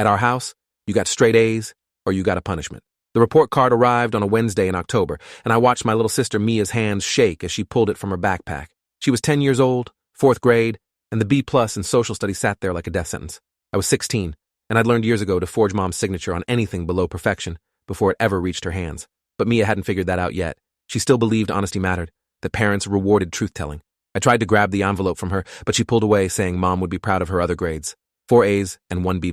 At our house, you got straight A's or you got a punishment. The report card arrived on a Wednesday in October, and I watched my little sister Mia's hands shake as she pulled it from her backpack. She was 10 years old, 4th grade, and the B+ in social studies sat there like a death sentence. I was 16, and I'd learned years ago to forge Mom's signature on anything below perfection before it ever reached her hands. But Mia hadn't figured that out yet. She still believed honesty mattered, that parents rewarded truth-telling. I tried to grab the envelope from her, but she pulled away, saying Mom would be proud of her other grades. 4 A's and 1 B+.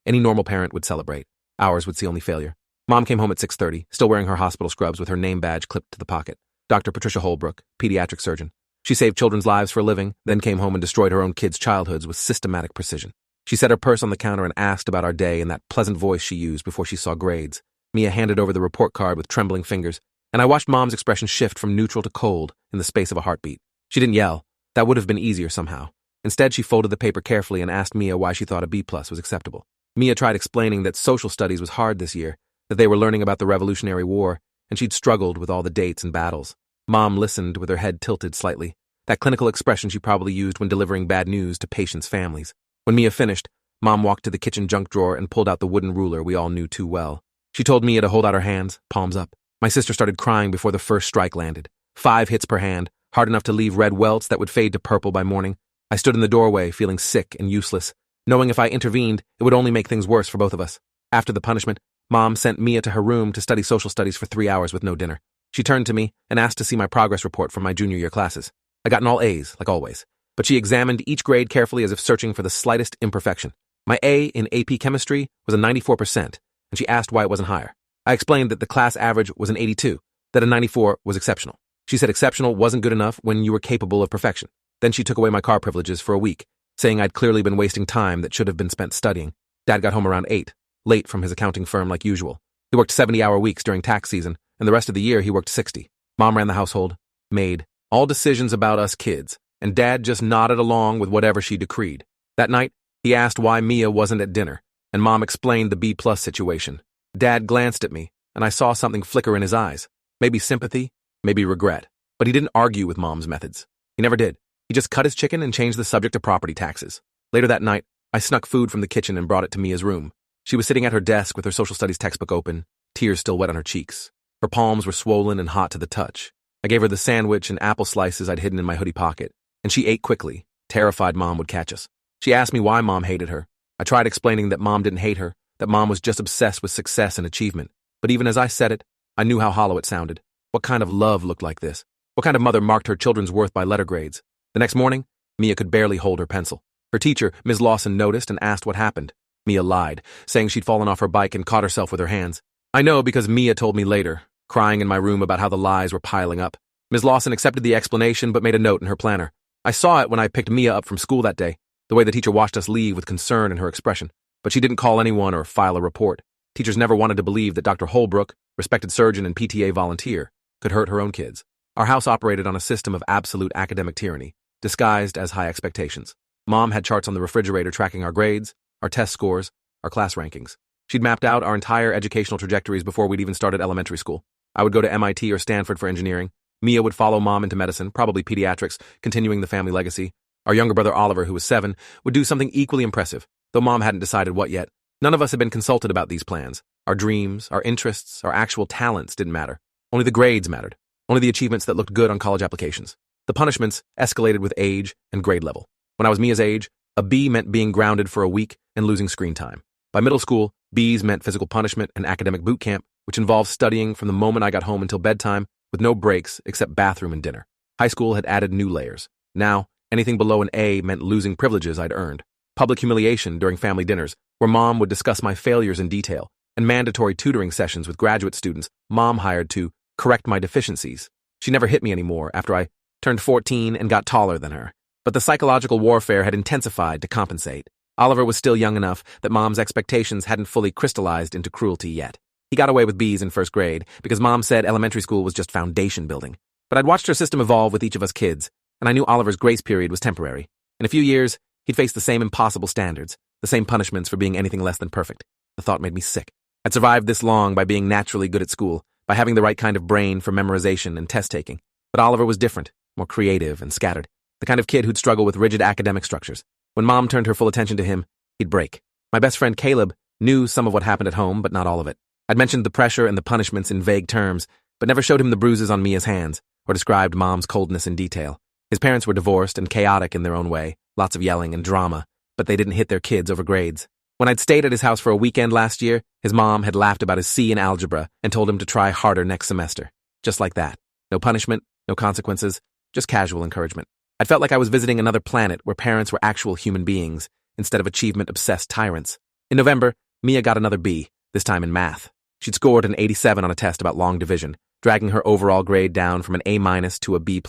Any normal parent would celebrate. Ours would see only failure. Mom came home at 6:30, still wearing her hospital scrubs with her name badge clipped to the pocket. Dr. Patricia Holbrook, pediatric surgeon. She saved children's lives for a living, then came home and destroyed her own kids' childhoods with systematic precision. She set her purse on the counter and asked about our day in that pleasant voice she used before she saw grades. Mia handed over the report card with trembling fingers, and I watched Mom's expression shift from neutral to cold in the space of a heartbeat. She didn't yell. That would have been easier somehow. Instead, she folded the paper carefully and asked Mia why she thought a B+ was acceptable. Mia tried explaining that social studies was hard this year, that they were learning about the Revolutionary War, and she'd struggled with all the dates and battles. Mom listened with her head tilted slightly, that clinical expression she probably used when delivering bad news to patients' families. When Mia finished, Mom walked to the kitchen junk drawer and pulled out the wooden ruler we all knew too well. She told Mia to hold out her hands, palms up. My sister started crying before the first strike landed. 5 hits per hand, hard enough to leave red welts that would fade to purple by morning. I stood in the doorway, feeling sick and useless, knowing if I intervened, it would only make things worse for both of us. After the punishment, Mom sent Mia to her room to study social studies for 3 hours with no dinner. She turned to me and asked to see my progress report from my junior year classes. I got all A's, like always, but she examined each grade carefully as if searching for the slightest imperfection. My A in AP chemistry was a 94%, and she asked why it wasn't higher. I explained that the class average was an 82, that a 94 was exceptional. She said exceptional wasn't good enough when you were capable of perfection. Then she took away my car privileges for a week, saying I'd clearly been wasting time that should have been spent studying. Dad got home around 8, late from his accounting firm like usual. He worked 70-hour weeks during tax season, and the rest of the year he worked 60. Mom ran the household, made all decisions about us kids, and Dad just nodded along with whatever she decreed. That night, he asked why Mia wasn't at dinner, and Mom explained the B+ situation. Dad glanced at me, and I saw something flicker in his eyes. Maybe sympathy, maybe regret. But he didn't argue with Mom's methods. He never did. He just cut his chicken and changed the subject to property taxes. Later that night, I snuck food from the kitchen and brought it to Mia's room. She was sitting at her desk with her social studies textbook open, tears still wet on her cheeks. Her palms were swollen and hot to the touch. I gave her the sandwich and apple slices I'd hidden in my hoodie pocket, and she ate quickly, terrified Mom would catch us. She asked me why Mom hated her. I tried explaining that Mom didn't hate her, that Mom was just obsessed with success and achievement. But even as I said it, I knew how hollow it sounded. What kind of love looked like this? What kind of mother marked her children's worth by letter grades? The next morning, Mia could barely hold her pencil. Her teacher, Ms. Lawson, noticed and asked what happened. Mia lied, saying she'd fallen off her bike and caught herself with her hands. I know because Mia told me later, crying in my room about how the lies were piling up. Ms. Lawson accepted the explanation but made a note in her planner. I saw it when I picked Mia up from school that day, the way the teacher watched us leave with concern in her expression. But she didn't call anyone or file a report. Teachers never wanted to believe that Dr. Holbrook, respected surgeon and PTA volunteer, could hurt her own kids. Our house operated on a system of absolute academic tyranny, disguised as high expectations. Mom had charts on the refrigerator tracking our grades, our test scores, our class rankings. She'd mapped out our entire educational trajectories before we'd even started elementary school. I would go to MIT or Stanford for engineering. Mia would follow Mom into medicine, probably pediatrics, continuing the family legacy. Our younger brother Oliver, who was 7, would do something equally impressive, though Mom hadn't decided what yet. None of us had been consulted about these plans. Our dreams, our interests, our actual talents didn't matter. Only the grades mattered. Only the achievements that looked good on college applications. The punishments escalated with age and grade level. When I was Mia's age, a B meant being grounded for a week and losing screen time. By middle school, B's meant physical punishment and academic boot camp, which involved studying from the moment I got home until bedtime with no breaks except bathroom and dinner. High school had added new layers. Now, anything below an A meant losing privileges I'd earned. Public humiliation during family dinners, where Mom would discuss my failures in detail, and mandatory tutoring sessions with graduate students Mom hired to correct my deficiencies. She never hit me anymore after I turned 14 and got taller than her. But the psychological warfare had intensified to compensate. Oliver was still young enough that Mom's expectations hadn't fully crystallized into cruelty yet. He got away with B's in first grade because Mom said elementary school was just foundation building. But I'd watched her system evolve with each of us kids, and I knew Oliver's grace period was temporary. In a few years, he'd face the same impossible standards, the same punishments for being anything less than perfect. The thought made me sick. I'd survived this long by being naturally good at school, by having the right kind of brain for memorization and test-taking. But Oliver was different, more creative and scattered, the kind of kid who'd struggle with rigid academic structures. When Mom turned her full attention to him, he'd break. My best friend Caleb knew some of what happened at home, but not all of it. I'd mentioned the pressure and the punishments in vague terms, but never showed him the bruises on Mia's hands, or described Mom's coldness in detail. His parents were divorced and chaotic in their own way, lots of yelling and drama, but they didn't hit their kids over grades. When I'd stayed at his house for a weekend last year, his mom had laughed about his C in algebra and told him to try harder next semester. Just like that. No punishment, no consequences, just casual encouragement. I felt like I was visiting another planet where parents were actual human beings instead of achievement-obsessed tyrants. In November, Mia got another B, this time in math. She'd scored an 87 on a test about long division, dragging her overall grade down from an A- to a B+.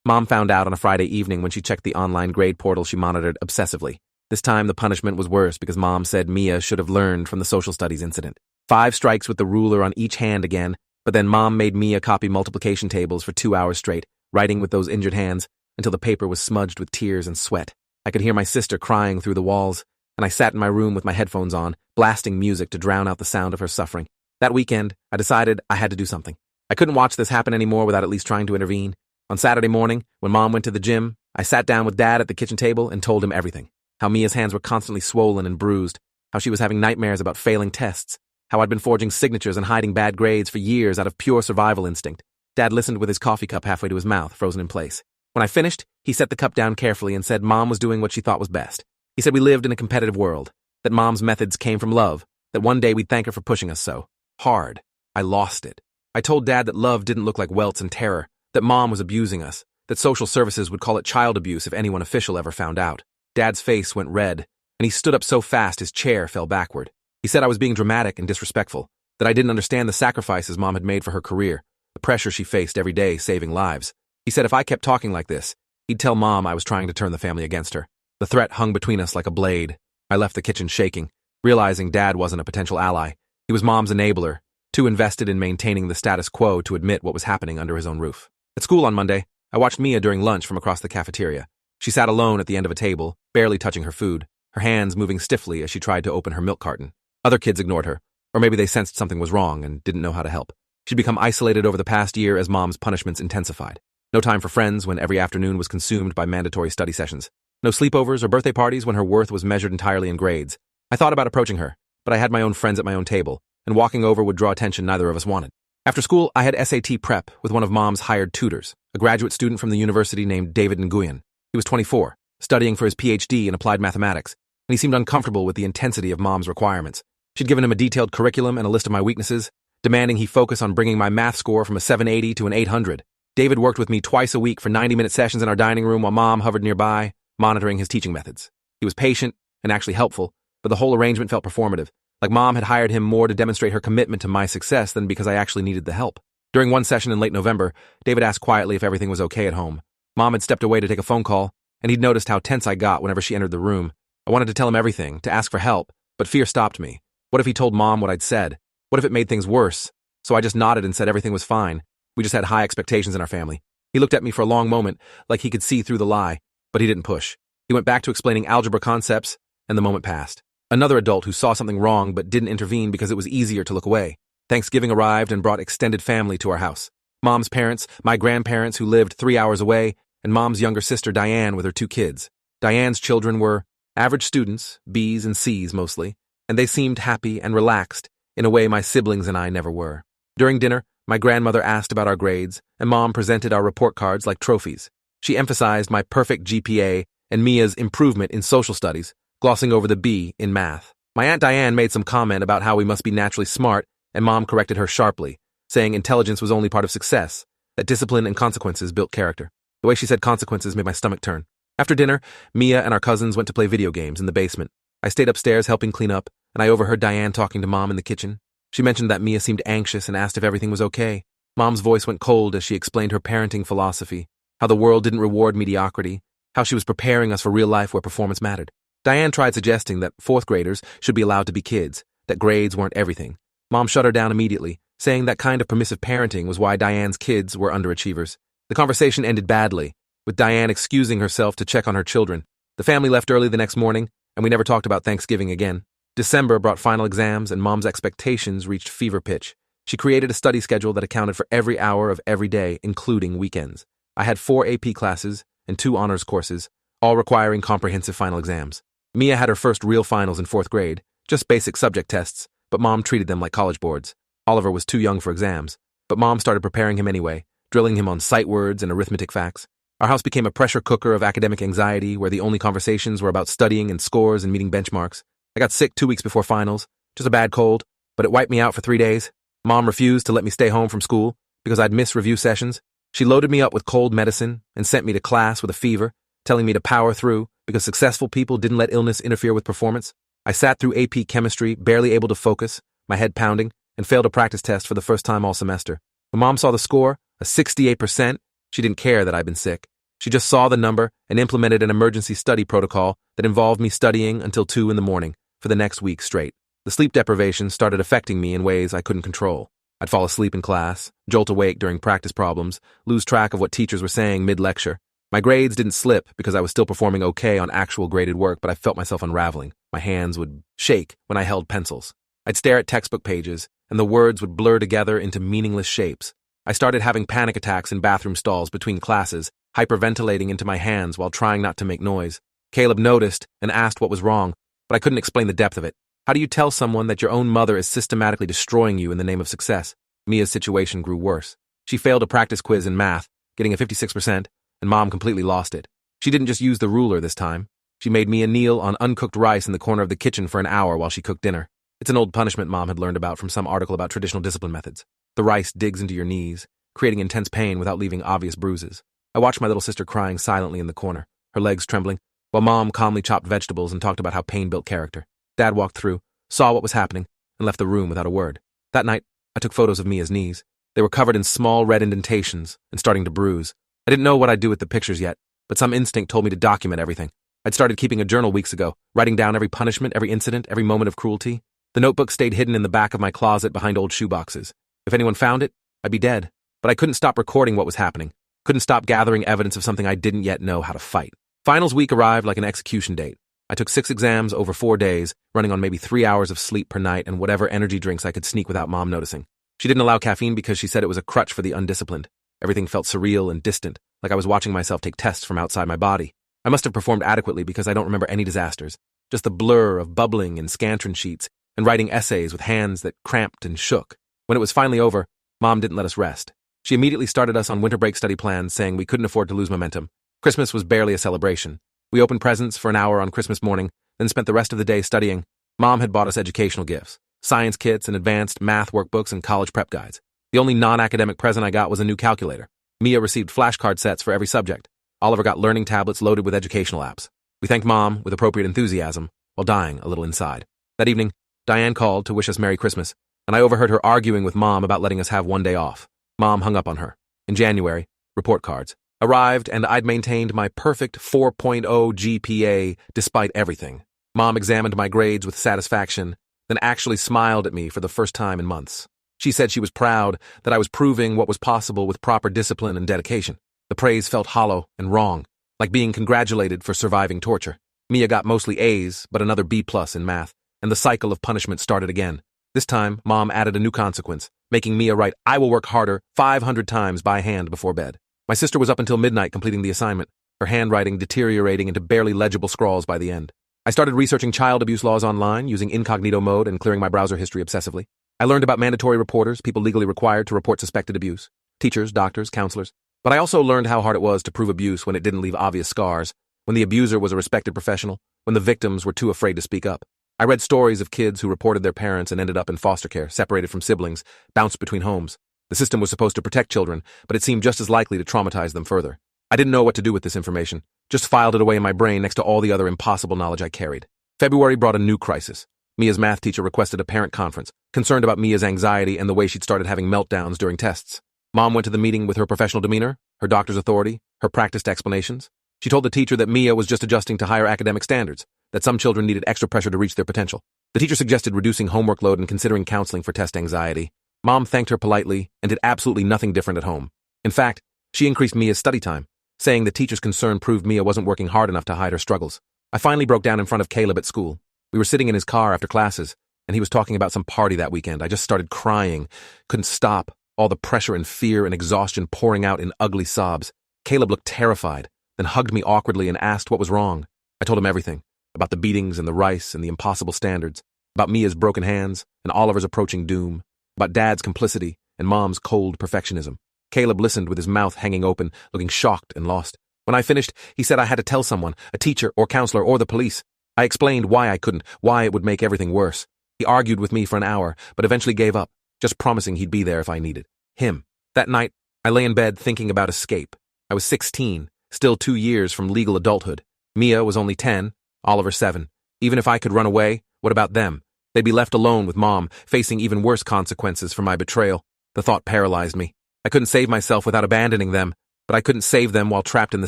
Mom found out on a Friday evening when she checked the online grade portal she monitored obsessively. This time, the punishment was worse because Mom said Mia should have learned from the social studies incident. 5 strikes with the ruler on each hand again, but then Mom made Mia copy multiplication tables for 2 hours straight, writing with those injured hands until the paper was smudged with tears and sweat. I could hear my sister crying through the walls, and I sat in my room with my headphones on, blasting music to drown out the sound of her suffering. That weekend, I decided I had to do something. I couldn't watch this happen anymore without at least trying to intervene. On Saturday morning, when Mom went to the gym, I sat down with Dad at the kitchen table and told him everything. How Mia's hands were constantly swollen and bruised, how she was having nightmares about failing tests, how I'd been forging signatures and hiding bad grades for years out of pure survival instinct. Dad listened with his coffee cup halfway to his mouth, frozen in place. When I finished, he set the cup down carefully and said Mom was doing what she thought was best. He said we lived in a competitive world, that Mom's methods came from love, that one day we'd thank her for pushing us so hard. I lost it. I told Dad that love didn't look like welts and terror, that Mom was abusing us, that social services would call it child abuse if anyone official ever found out. Dad's face went red, and he stood up so fast his chair fell backward. He said I was being dramatic and disrespectful, that I didn't understand the sacrifices Mom had made for her career, the pressure she faced every day saving lives. He said if I kept talking like this, he'd tell Mom I was trying to turn the family against her. The threat hung between us like a blade. I left the kitchen shaking, realizing Dad wasn't a potential ally. He was Mom's enabler, too invested in maintaining the status quo to admit what was happening under his own roof. At school on Monday, I watched Mia during lunch from across the cafeteria. She sat alone at the end of a table, barely touching her food, her hands moving stiffly as she tried to open her milk carton. Other kids ignored her, or maybe they sensed something was wrong and didn't know how to help. She'd become isolated over the past year as Mom's punishments intensified. No time for friends when every afternoon was consumed by mandatory study sessions. No sleepovers or birthday parties when her worth was measured entirely in grades. I thought about approaching her, but I had my own friends at my own table, and walking over would draw attention neither of us wanted. After school, I had SAT prep with one of Mom's hired tutors, a graduate student from the university named David Nguyen. He was 24, studying for his PhD in applied mathematics, and he seemed uncomfortable with the intensity of Mom's requirements. She'd given him a detailed curriculum and a list of my weaknesses, demanding he focus on bringing my math score from a 780 to an 800. David worked with me twice a week for 90-minute sessions in our dining room while Mom hovered nearby, monitoring his teaching methods. He was patient and actually helpful, but the whole arrangement felt performative, like Mom had hired him more to demonstrate her commitment to my success than because I actually needed the help. During one session in late November, David asked quietly if everything was okay at home. Mom had stepped away to take a phone call, and he'd noticed how tense I got whenever she entered the room. I wanted to tell him everything, to ask for help, but fear stopped me. What if he told Mom what I'd said? What if it made things worse? So I just nodded and said everything was fine. We just had high expectations in our family. He looked at me for a long moment, like he could see through the lie, but he didn't push. He went back to explaining algebra concepts, and the moment passed. Another adult who saw something wrong but didn't intervene because it was easier to look away. Thanksgiving arrived and brought extended family to our house. Mom's parents, my grandparents who lived 3 hours away, and Mom's younger sister Diane with her 2 kids. Diane's children were average students, B's and C's mostly, and they seemed happy and relaxed in a way my siblings and I never were. During dinner, my grandmother asked about our grades, and Mom presented our report cards like trophies. She emphasized my perfect GPA and Mia's improvement in social studies, glossing over the B in math. My Aunt Diane made some comment about how we must be naturally smart, and Mom corrected her sharply, saying intelligence was only part of success, that discipline and consequences built character. The way she said consequences made my stomach turn. After dinner, Mia and our cousins went to play video games in the basement. I stayed upstairs helping clean up, and I overheard Diane talking to Mom in the kitchen. She mentioned that Mia seemed anxious and asked if everything was okay. Mom's voice went cold as she explained her parenting philosophy, how the world didn't reward mediocrity, how she was preparing us for real life where performance mattered. Diane tried suggesting that 4th graders should be allowed to be kids, that grades weren't everything. Mom shut her down immediately, saying that kind of permissive parenting was why Diane's kids were underachievers. The conversation ended badly, with Diane excusing herself to check on her children. The family left early the next morning, and we never talked about Thanksgiving again. December brought final exams, and Mom's expectations reached fever pitch. She created a study schedule that accounted for every hour of every day, including weekends. I had 4 AP classes and 2 honors courses, all requiring comprehensive final exams. Mia had her first real finals in fourth grade, just basic subject tests, but Mom treated them like college boards. Oliver was too young for exams, but Mom started preparing him anyway, drilling him on sight words and arithmetic facts. Our house became a pressure cooker of academic anxiety where the only conversations were about studying and scores and meeting benchmarks. I got sick 2 weeks before finals, just a bad cold, but it wiped me out for 3 days. Mom refused to let me stay home from school because I'd miss review sessions. She loaded me up with cold medicine and sent me to class with a fever, telling me to power through because successful people didn't let illness interfere with performance. I sat through AP chemistry, barely able to focus, my head pounding, and failed a practice test for the first time all semester. When Mom saw the score, a 68%, she didn't care that I'd been sick. She just saw the number and implemented an emergency study protocol that involved me studying until 2 in the morning for the next week straight. The sleep deprivation started affecting me in ways I couldn't control. I'd fall asleep in class, jolt awake during practice problems, lose track of what teachers were saying mid-lecture. My grades didn't slip because I was still performing okay on actual graded work, but I felt myself unraveling. My hands would shake when I held pencils. I'd stare at textbook pages, and the words would blur together into meaningless shapes. I started having panic attacks in bathroom stalls between classes, hyperventilating into my hands while trying not to make noise. Caleb noticed and asked what was wrong, but I couldn't explain the depth of it. How do you tell someone that your own mother is systematically destroying you in the name of success? Mia's situation grew worse. She failed a practice quiz in math, getting a 56%, and Mom completely lost it. She didn't just use the ruler this time. She made Mia kneel on uncooked rice in the corner of the kitchen for an hour while she cooked dinner. It's an old punishment Mom had learned about from some article about traditional discipline methods. The rice digs into your knees, creating intense pain without leaving obvious bruises. I watched my little sister crying silently in the corner, her legs trembling, while Mom calmly chopped vegetables and talked about how pain built character. Dad walked through, saw what was happening, and left the room without a word. That night, I took photos of Mia's knees. They were covered in small red indentations and starting to bruise. I didn't know what I'd do with the pictures yet, but some instinct told me to document everything. I'd started keeping a journal weeks ago, writing down every punishment, every incident, every moment of cruelty. The notebook stayed hidden in the back of my closet behind old shoeboxes. If anyone found it, I'd be dead. But I couldn't stop recording what was happening. Couldn't stop gathering evidence of something I didn't yet know how to fight. Finals week arrived like an execution date. I took 6 exams over 4 days, running on maybe 3 hours of sleep per night and whatever energy drinks I could sneak without Mom noticing. She didn't allow caffeine because she said it was a crutch for the undisciplined. Everything felt surreal and distant, like I was watching myself take tests from outside my body. I must have performed adequately because I don't remember any disasters. Just the blur of bubbling in Scantron sheets and writing essays with hands that cramped and shook. When it was finally over, Mom didn't let us rest. She immediately started us on winter break study plans, saying we couldn't afford to lose momentum. Christmas was barely a celebration. We opened presents for an hour on Christmas morning, then spent the rest of the day studying. Mom had bought us educational gifts, science kits and advanced math workbooks and college prep guides. The only non-academic present I got was a new calculator. Mia received flashcard sets for every subject. Oliver got learning tablets loaded with educational apps. We thanked Mom with appropriate enthusiasm, while dying a little inside. That evening, Diane called to wish us Merry Christmas, and I overheard her arguing with Mom about letting us have one day off. Mom hung up on her. In January, report cards arrived, and I'd maintained my perfect 4.0 GPA despite everything. Mom examined my grades with satisfaction, then actually smiled at me for the first time in months. She said she was proud that I was proving what was possible with proper discipline and dedication. The praise felt hollow and wrong, like being congratulated for surviving torture. Mia got mostly A's, but another B+ in math, and the cycle of punishment started again. This time, Mom added a new consequence, making Mia write "I will work harder" 500 times by hand before bed. My sister was up until midnight completing the assignment, her handwriting deteriorating into barely legible scrawls by the end. I started researching child abuse laws online, using incognito mode and clearing my browser history obsessively. I learned about mandatory reporters, people legally required to report suspected abuse, teachers, doctors, counselors. But I also learned how hard it was to prove abuse when it didn't leave obvious scars, when the abuser was a respected professional, when the victims were too afraid to speak up. I read stories of kids who reported their parents and ended up in foster care, separated from siblings, bounced between homes. The system was supposed to protect children, but it seemed just as likely to traumatize them further. I didn't know what to do with this information, just filed it away in my brain next to all the other impossible knowledge I carried. February brought a new crisis. Mia's math teacher requested a parent conference, concerned about Mia's anxiety and the way she'd started having meltdowns during tests. Mom went to the meeting with her professional demeanor, her doctor's authority, her practiced explanations. She told the teacher that Mia was just adjusting to higher academic standards, that some children needed extra pressure to reach their potential. The teacher suggested reducing homework load and considering counseling for test anxiety. Mom thanked her politely and did absolutely nothing different at home. In fact, she increased Mia's study time, saying the teacher's concern proved Mia wasn't working hard enough to hide her struggles. I finally broke down in front of Caleb at school. We were sitting in his car after classes, and he was talking about some party that weekend. I just started crying, couldn't stop, all the pressure and fear and exhaustion pouring out in ugly sobs. Caleb looked terrified, then hugged me awkwardly and asked what was wrong. I told him everything, about the beatings and the rice and the impossible standards, about Mia's broken hands and Oliver's approaching doom, about Dad's complicity and Mom's cold perfectionism. Caleb listened with his mouth hanging open, looking shocked and lost. When I finished, he said I had to tell someone, a teacher or counselor or the police. I explained why I couldn't, why it would make everything worse. He argued with me for an hour, but eventually gave up, just promising he'd be there if I needed him. That night, I lay in bed thinking about escape. I was 16, still 2 years from legal adulthood. Mia was only 10, Oliver 7. Even if I could run away, what about them? They'd be left alone with Mom, facing even worse consequences for my betrayal. The thought paralyzed me. I couldn't save myself without abandoning them, but I couldn't save them while trapped in the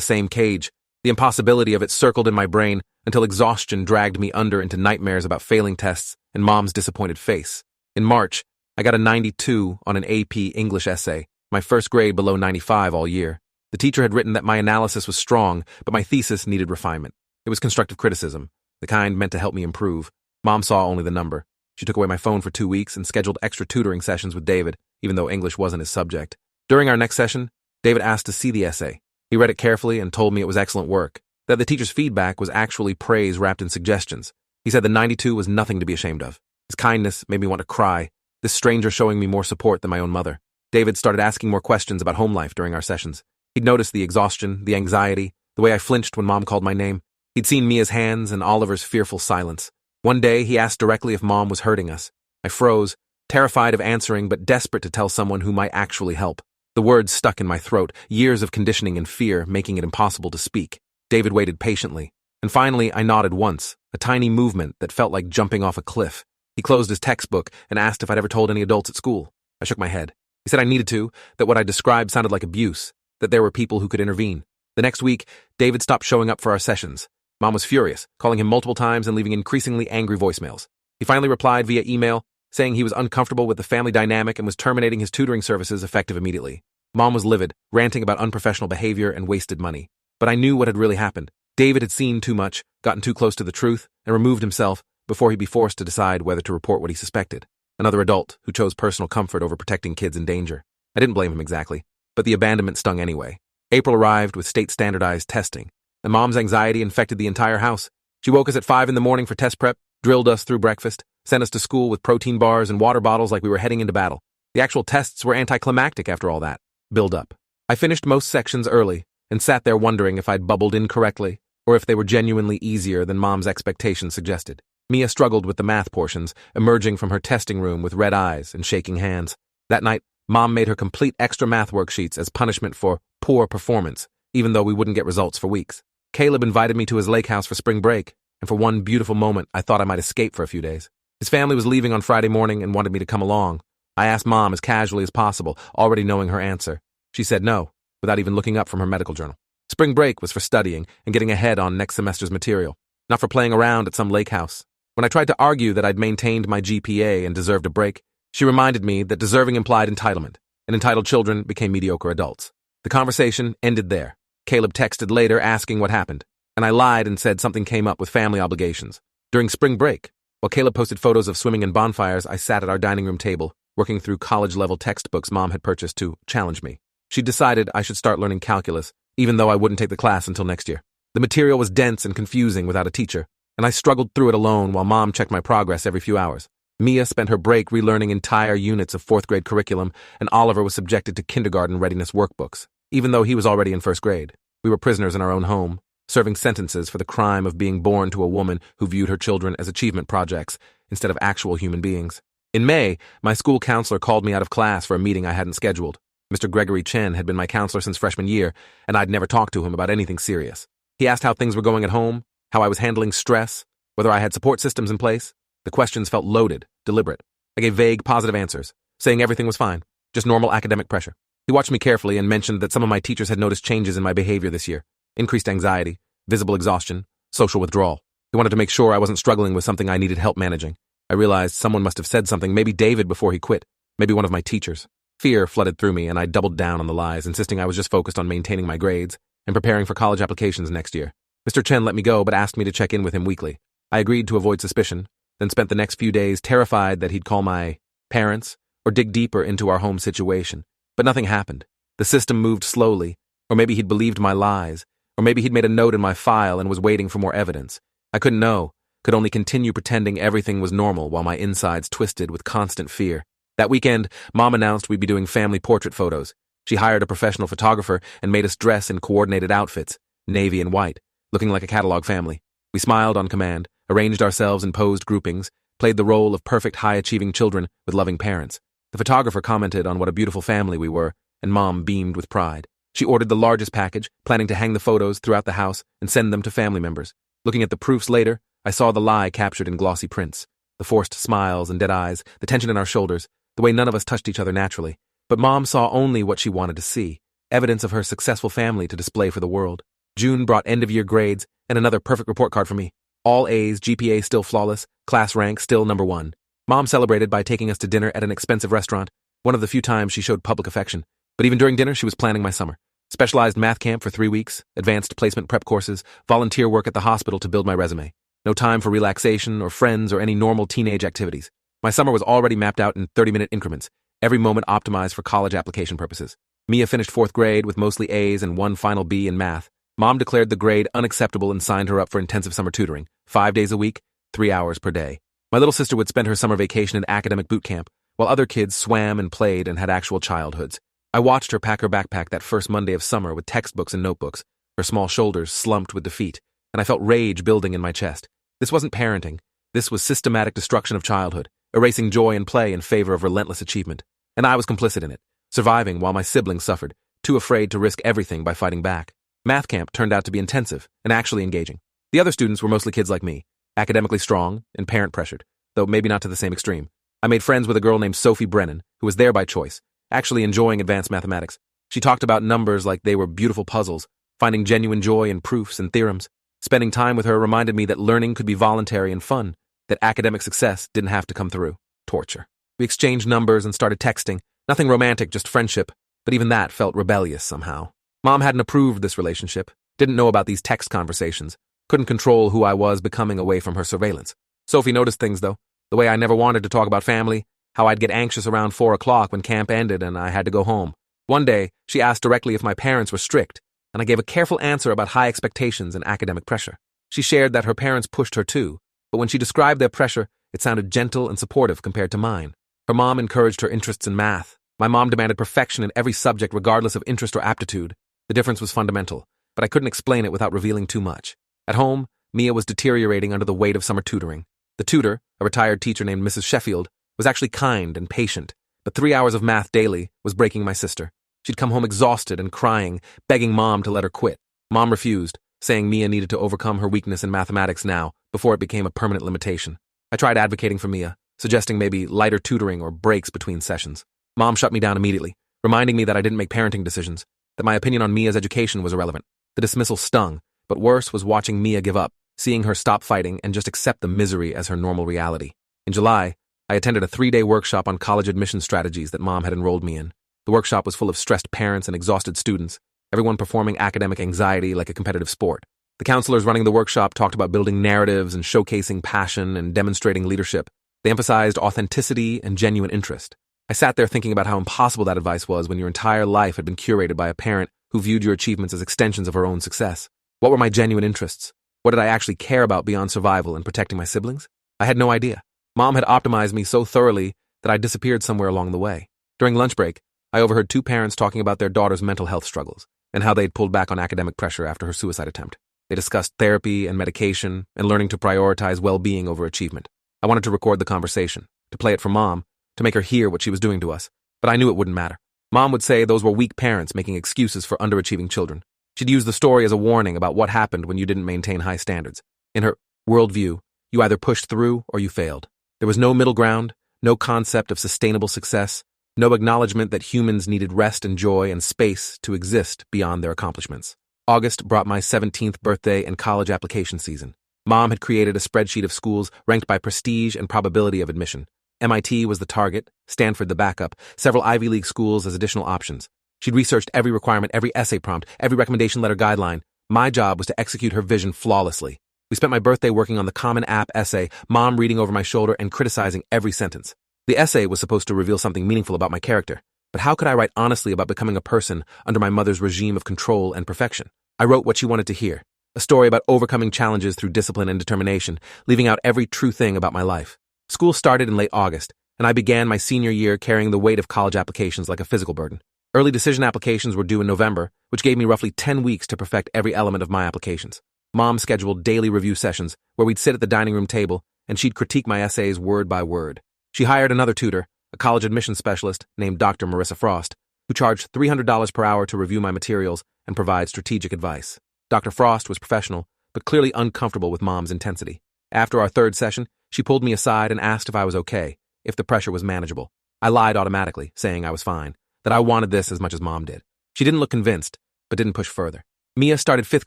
same cage. The impossibility of it circled in my brain until exhaustion dragged me under into nightmares about failing tests and Mom's disappointed face. In March, I got a 92 on an AP English essay, my first grade below 95 all year. The teacher had written that my analysis was strong, but my thesis needed refinement. It was constructive criticism, the kind meant to help me improve. Mom saw only the number. She took away my phone for 2 weeks and scheduled extra tutoring sessions with David, even though English wasn't his subject. During our next session, David asked to see the essay. He read it carefully and told me it was excellent work, that the teacher's feedback was actually praise wrapped in suggestions. He said the 92 was nothing to be ashamed of. His kindness made me want to cry, this stranger showing me more support than my own mother. David started asking more questions about home life during our sessions. He'd noticed the exhaustion, the anxiety, the way I flinched when Mom called my name. He'd seen Mia's hands and Oliver's fearful silence. One day, he asked directly if Mom was hurting us. I froze, terrified of answering but desperate to tell someone who might actually help. The words stuck in my throat, years of conditioning and fear making it impossible to speak. David waited patiently, and finally I nodded once, a tiny movement that felt like jumping off a cliff. He closed his textbook and asked if I'd ever told any adults at school. I shook my head. He said I needed to, that what I described sounded like abuse, that there were people who could intervene. The next week, David stopped showing up for our sessions. Mom was furious, calling him multiple times and leaving increasingly angry voicemails. He finally replied via email, saying he was uncomfortable with the family dynamic and was terminating his tutoring services effective immediately. Mom was livid, ranting about unprofessional behavior and wasted money. But I knew what had really happened. David had seen too much, gotten too close to the truth, and removed himself before he'd be forced to decide whether to report what he suspected. Another adult who chose personal comfort over protecting kids in danger. I didn't blame him exactly, but the abandonment stung anyway. April arrived with state-standardized testing, and Mom's anxiety infected the entire house. She woke us at 5 in the morning for test prep, drilled us through breakfast, sent us to school with protein bars and water bottles like we were heading into battle. The actual tests were anticlimactic after all that. Build up. I finished most sections early and sat there wondering if I'd bubbled incorrectly or if they were genuinely easier than Mom's expectations suggested. Mia struggled with the math portions, emerging from her testing room with red eyes and shaking hands. That night, Mom made her complete extra math worksheets as punishment for poor performance, even though we wouldn't get results for weeks. Caleb invited me to his lake house for spring break, and for one beautiful moment, I thought I might escape for a few days. His family was leaving on Friday morning and wanted me to come along. I asked Mom as casually as possible, already knowing her answer. She said no, without even looking up from her medical journal. Spring break was for studying and getting ahead on next semester's material, not for playing around at some lake house. When I tried to argue that I'd maintained my GPA and deserved a break, she reminded me that deserving implied entitlement, and entitled children became mediocre adults. The conversation ended there. Caleb texted later asking what happened, and I lied and said something came up with family obligations. During spring break, while Caleb posted photos of swimming and bonfires, I sat at our dining room table, working through college-level textbooks Mom had purchased to challenge me. She decided I should start learning calculus, even though I wouldn't take the class until next year. The material was dense and confusing without a teacher, and I struggled through it alone while Mom checked my progress every few hours. Mia spent her break relearning entire units of 4th grade curriculum, and Oliver was subjected to kindergarten readiness workbooks, even though he was already in 1st grade. We were prisoners in our own home, serving sentences for the crime of being born to a woman who viewed her children as achievement projects instead of actual human beings. In May, my school counselor called me out of class for a meeting I hadn't scheduled. Mr. Gregory Chen had been my counselor since freshman year, and I'd never talked to him about anything serious. He asked how things were going at home, how I was handling stress, whether I had support systems in place. The questions felt loaded, deliberate. I gave vague, positive answers, saying everything was fine, just normal academic pressure. He watched me carefully and mentioned that some of my teachers had noticed changes in my behavior this year. Increased anxiety, visible exhaustion, social withdrawal. He wanted to make sure I wasn't struggling with something I needed help managing. I realized someone must have said something, maybe David before he quit, maybe one of my teachers. Fear flooded through me, and I doubled down on the lies, insisting I was just focused on maintaining my grades and preparing for college applications next year. Mr. Chen let me go, but asked me to check in with him weekly. I agreed to avoid suspicion, then spent the next few days terrified that he'd call my parents or dig deeper into our home situation. But nothing happened. The system moved slowly, or maybe he'd believed my lies, or maybe he'd made a note in my file and was waiting for more evidence. I couldn't know, could only continue pretending everything was normal while my insides twisted with constant fear. That weekend, Mom announced we'd be doing family portrait photos. She hired a professional photographer and made us dress in coordinated outfits, navy and white, looking like a catalog family. We smiled on command, arranged ourselves in posed groupings, played the role of perfect high-achieving children with loving parents. The photographer commented on what a beautiful family we were, and Mom beamed with pride. She ordered the largest package, planning to hang the photos throughout the house and send them to family members. Looking at the proofs later, I saw the lie captured in glossy prints. The forced smiles and dead eyes, the tension in our shoulders, the way none of us touched each other naturally. But Mom saw only what she wanted to see, evidence of her successful family to display for the world. June brought end-of-year grades and another perfect report card for me. All A's, GPA still flawless, class rank still #1. Mom celebrated by taking us to dinner at an expensive restaurant, one of the few times she showed public affection. But even during dinner, she was planning my summer. Specialized math camp for 3 weeks, advanced placement prep courses, volunteer work at the hospital to build my resume. No time for relaxation or friends or any normal teenage activities. My summer was already mapped out in 30-minute increments, every moment optimized for college application purposes. Mia finished 4th grade with mostly A's and 1 final B in math. Mom declared the grade unacceptable and signed her up for intensive summer tutoring, 5 days a week, 3 hours per day. My little sister would spend her summer vacation in academic boot camp, while other kids swam and played and had actual childhoods. I watched her pack her backpack that first Monday of summer with textbooks and notebooks, her small shoulders slumped with defeat, and I felt rage building in my chest. This wasn't parenting. This was systematic destruction of childhood, erasing joy and play in favor of relentless achievement. And I was complicit in it, surviving while my siblings suffered, too afraid to risk everything by fighting back. Math camp turned out to be intensive and actually engaging. The other students were mostly kids like me, academically strong and parent-pressured, though maybe not to the same extreme. I made friends with a girl named Sophie Brennan, who was there by choice, actually enjoying advanced mathematics. She talked about numbers like they were beautiful puzzles, finding genuine joy in proofs and theorems. Spending time with her reminded me that learning could be voluntary and fun, that academic success didn't have to come through torture. We exchanged numbers and started texting. Nothing romantic, just friendship, but even that felt rebellious somehow. Mom hadn't approved this relationship, didn't know about these text conversations, couldn't control who I was becoming away from her surveillance. Sophie noticed things, though, the way I never wanted to talk about family, how I'd get anxious around 4 o'clock when camp ended and I had to go home. One day, she asked directly if my parents were strict, and I gave a careful answer about high expectations and academic pressure. She shared that her parents pushed her too, but when she described their pressure, it sounded gentle and supportive compared to mine. Her mom encouraged her interests in math. My mom demanded perfection in every subject regardless of interest or aptitude. The difference was fundamental, but I couldn't explain it without revealing too much. At home, Mia was deteriorating under the weight of summer tutoring. The tutor, a retired teacher named Mrs. Sheffield, was actually kind and patient, but 3 hours of math daily was breaking my sister. She'd come home exhausted and crying, begging Mom to let her quit. Mom refused, saying Mia needed to overcome her weakness in mathematics now, before it became a permanent limitation. I tried advocating for Mia, suggesting maybe lighter tutoring or breaks between sessions. Mom shut me down immediately, reminding me that I didn't make parenting decisions, that my opinion on Mia's education was irrelevant. The dismissal stung, but worse was watching Mia give up, seeing her stop fighting and just accept the misery as her normal reality. In July, I attended a 3-day workshop on college admission strategies that Mom had enrolled me in. The workshop was full of stressed parents and exhausted students, everyone performing academic anxiety like a competitive sport. The counselors running the workshop talked about building narratives and showcasing passion and demonstrating leadership. They emphasized authenticity and genuine interest. I sat there thinking about how impossible that advice was when your entire life had been curated by a parent who viewed your achievements as extensions of her own success. What were my genuine interests? What did I actually care about beyond survival and protecting my siblings? I had no idea. Mom had optimized me so thoroughly that I disappeared somewhere along the way. During lunch break, I overheard 2 parents talking about their daughter's mental health struggles and how they'd pulled back on academic pressure after her suicide attempt. They discussed therapy and medication and learning to prioritize well-being over achievement. I wanted to record the conversation, to play it for Mom, to make her hear what she was doing to us, but I knew it wouldn't matter. Mom would say those were weak parents making excuses for underachieving children. She'd use the story as a warning about what happened when you didn't maintain high standards. In her worldview, you either pushed through or you failed. There was no middle ground, no concept of sustainable success, no acknowledgement that humans needed rest and joy and space to exist beyond their accomplishments. August brought my 17th birthday and college application season. Mom had created a spreadsheet of schools ranked by prestige and probability of admission. MIT was the target, Stanford the backup, several Ivy League schools as additional options. She'd researched every requirement, every essay prompt, every recommendation letter guideline. My job was to execute her vision flawlessly. We spent my birthday working on the Common App essay, Mom reading over my shoulder and criticizing every sentence. The essay was supposed to reveal something meaningful about my character, but how could I write honestly about becoming a person under my mother's regime of control and perfection? I wrote what she wanted to hear, A story about overcoming challenges through discipline and determination, leaving out every true thing about my life. School started in late August, and I began my senior year carrying the weight of college applications like a physical burden. Early decision applications were due in November, which gave me roughly 10 weeks to perfect every element of my applications. Mom scheduled daily review sessions where we'd sit at the dining room table and she'd critique my essays word by word. She hired another tutor, a college admissions specialist named Dr. Marissa Frost, who charged $300 per hour to review my materials and provide strategic advice. Dr. Frost was professional, but clearly uncomfortable with Mom's intensity. After our third session, she pulled me aside and asked if I was okay, if the pressure was manageable. I lied automatically, saying I was fine, that I wanted this as much as Mom did. She didn't look convinced, but didn't push further. Mia started 5th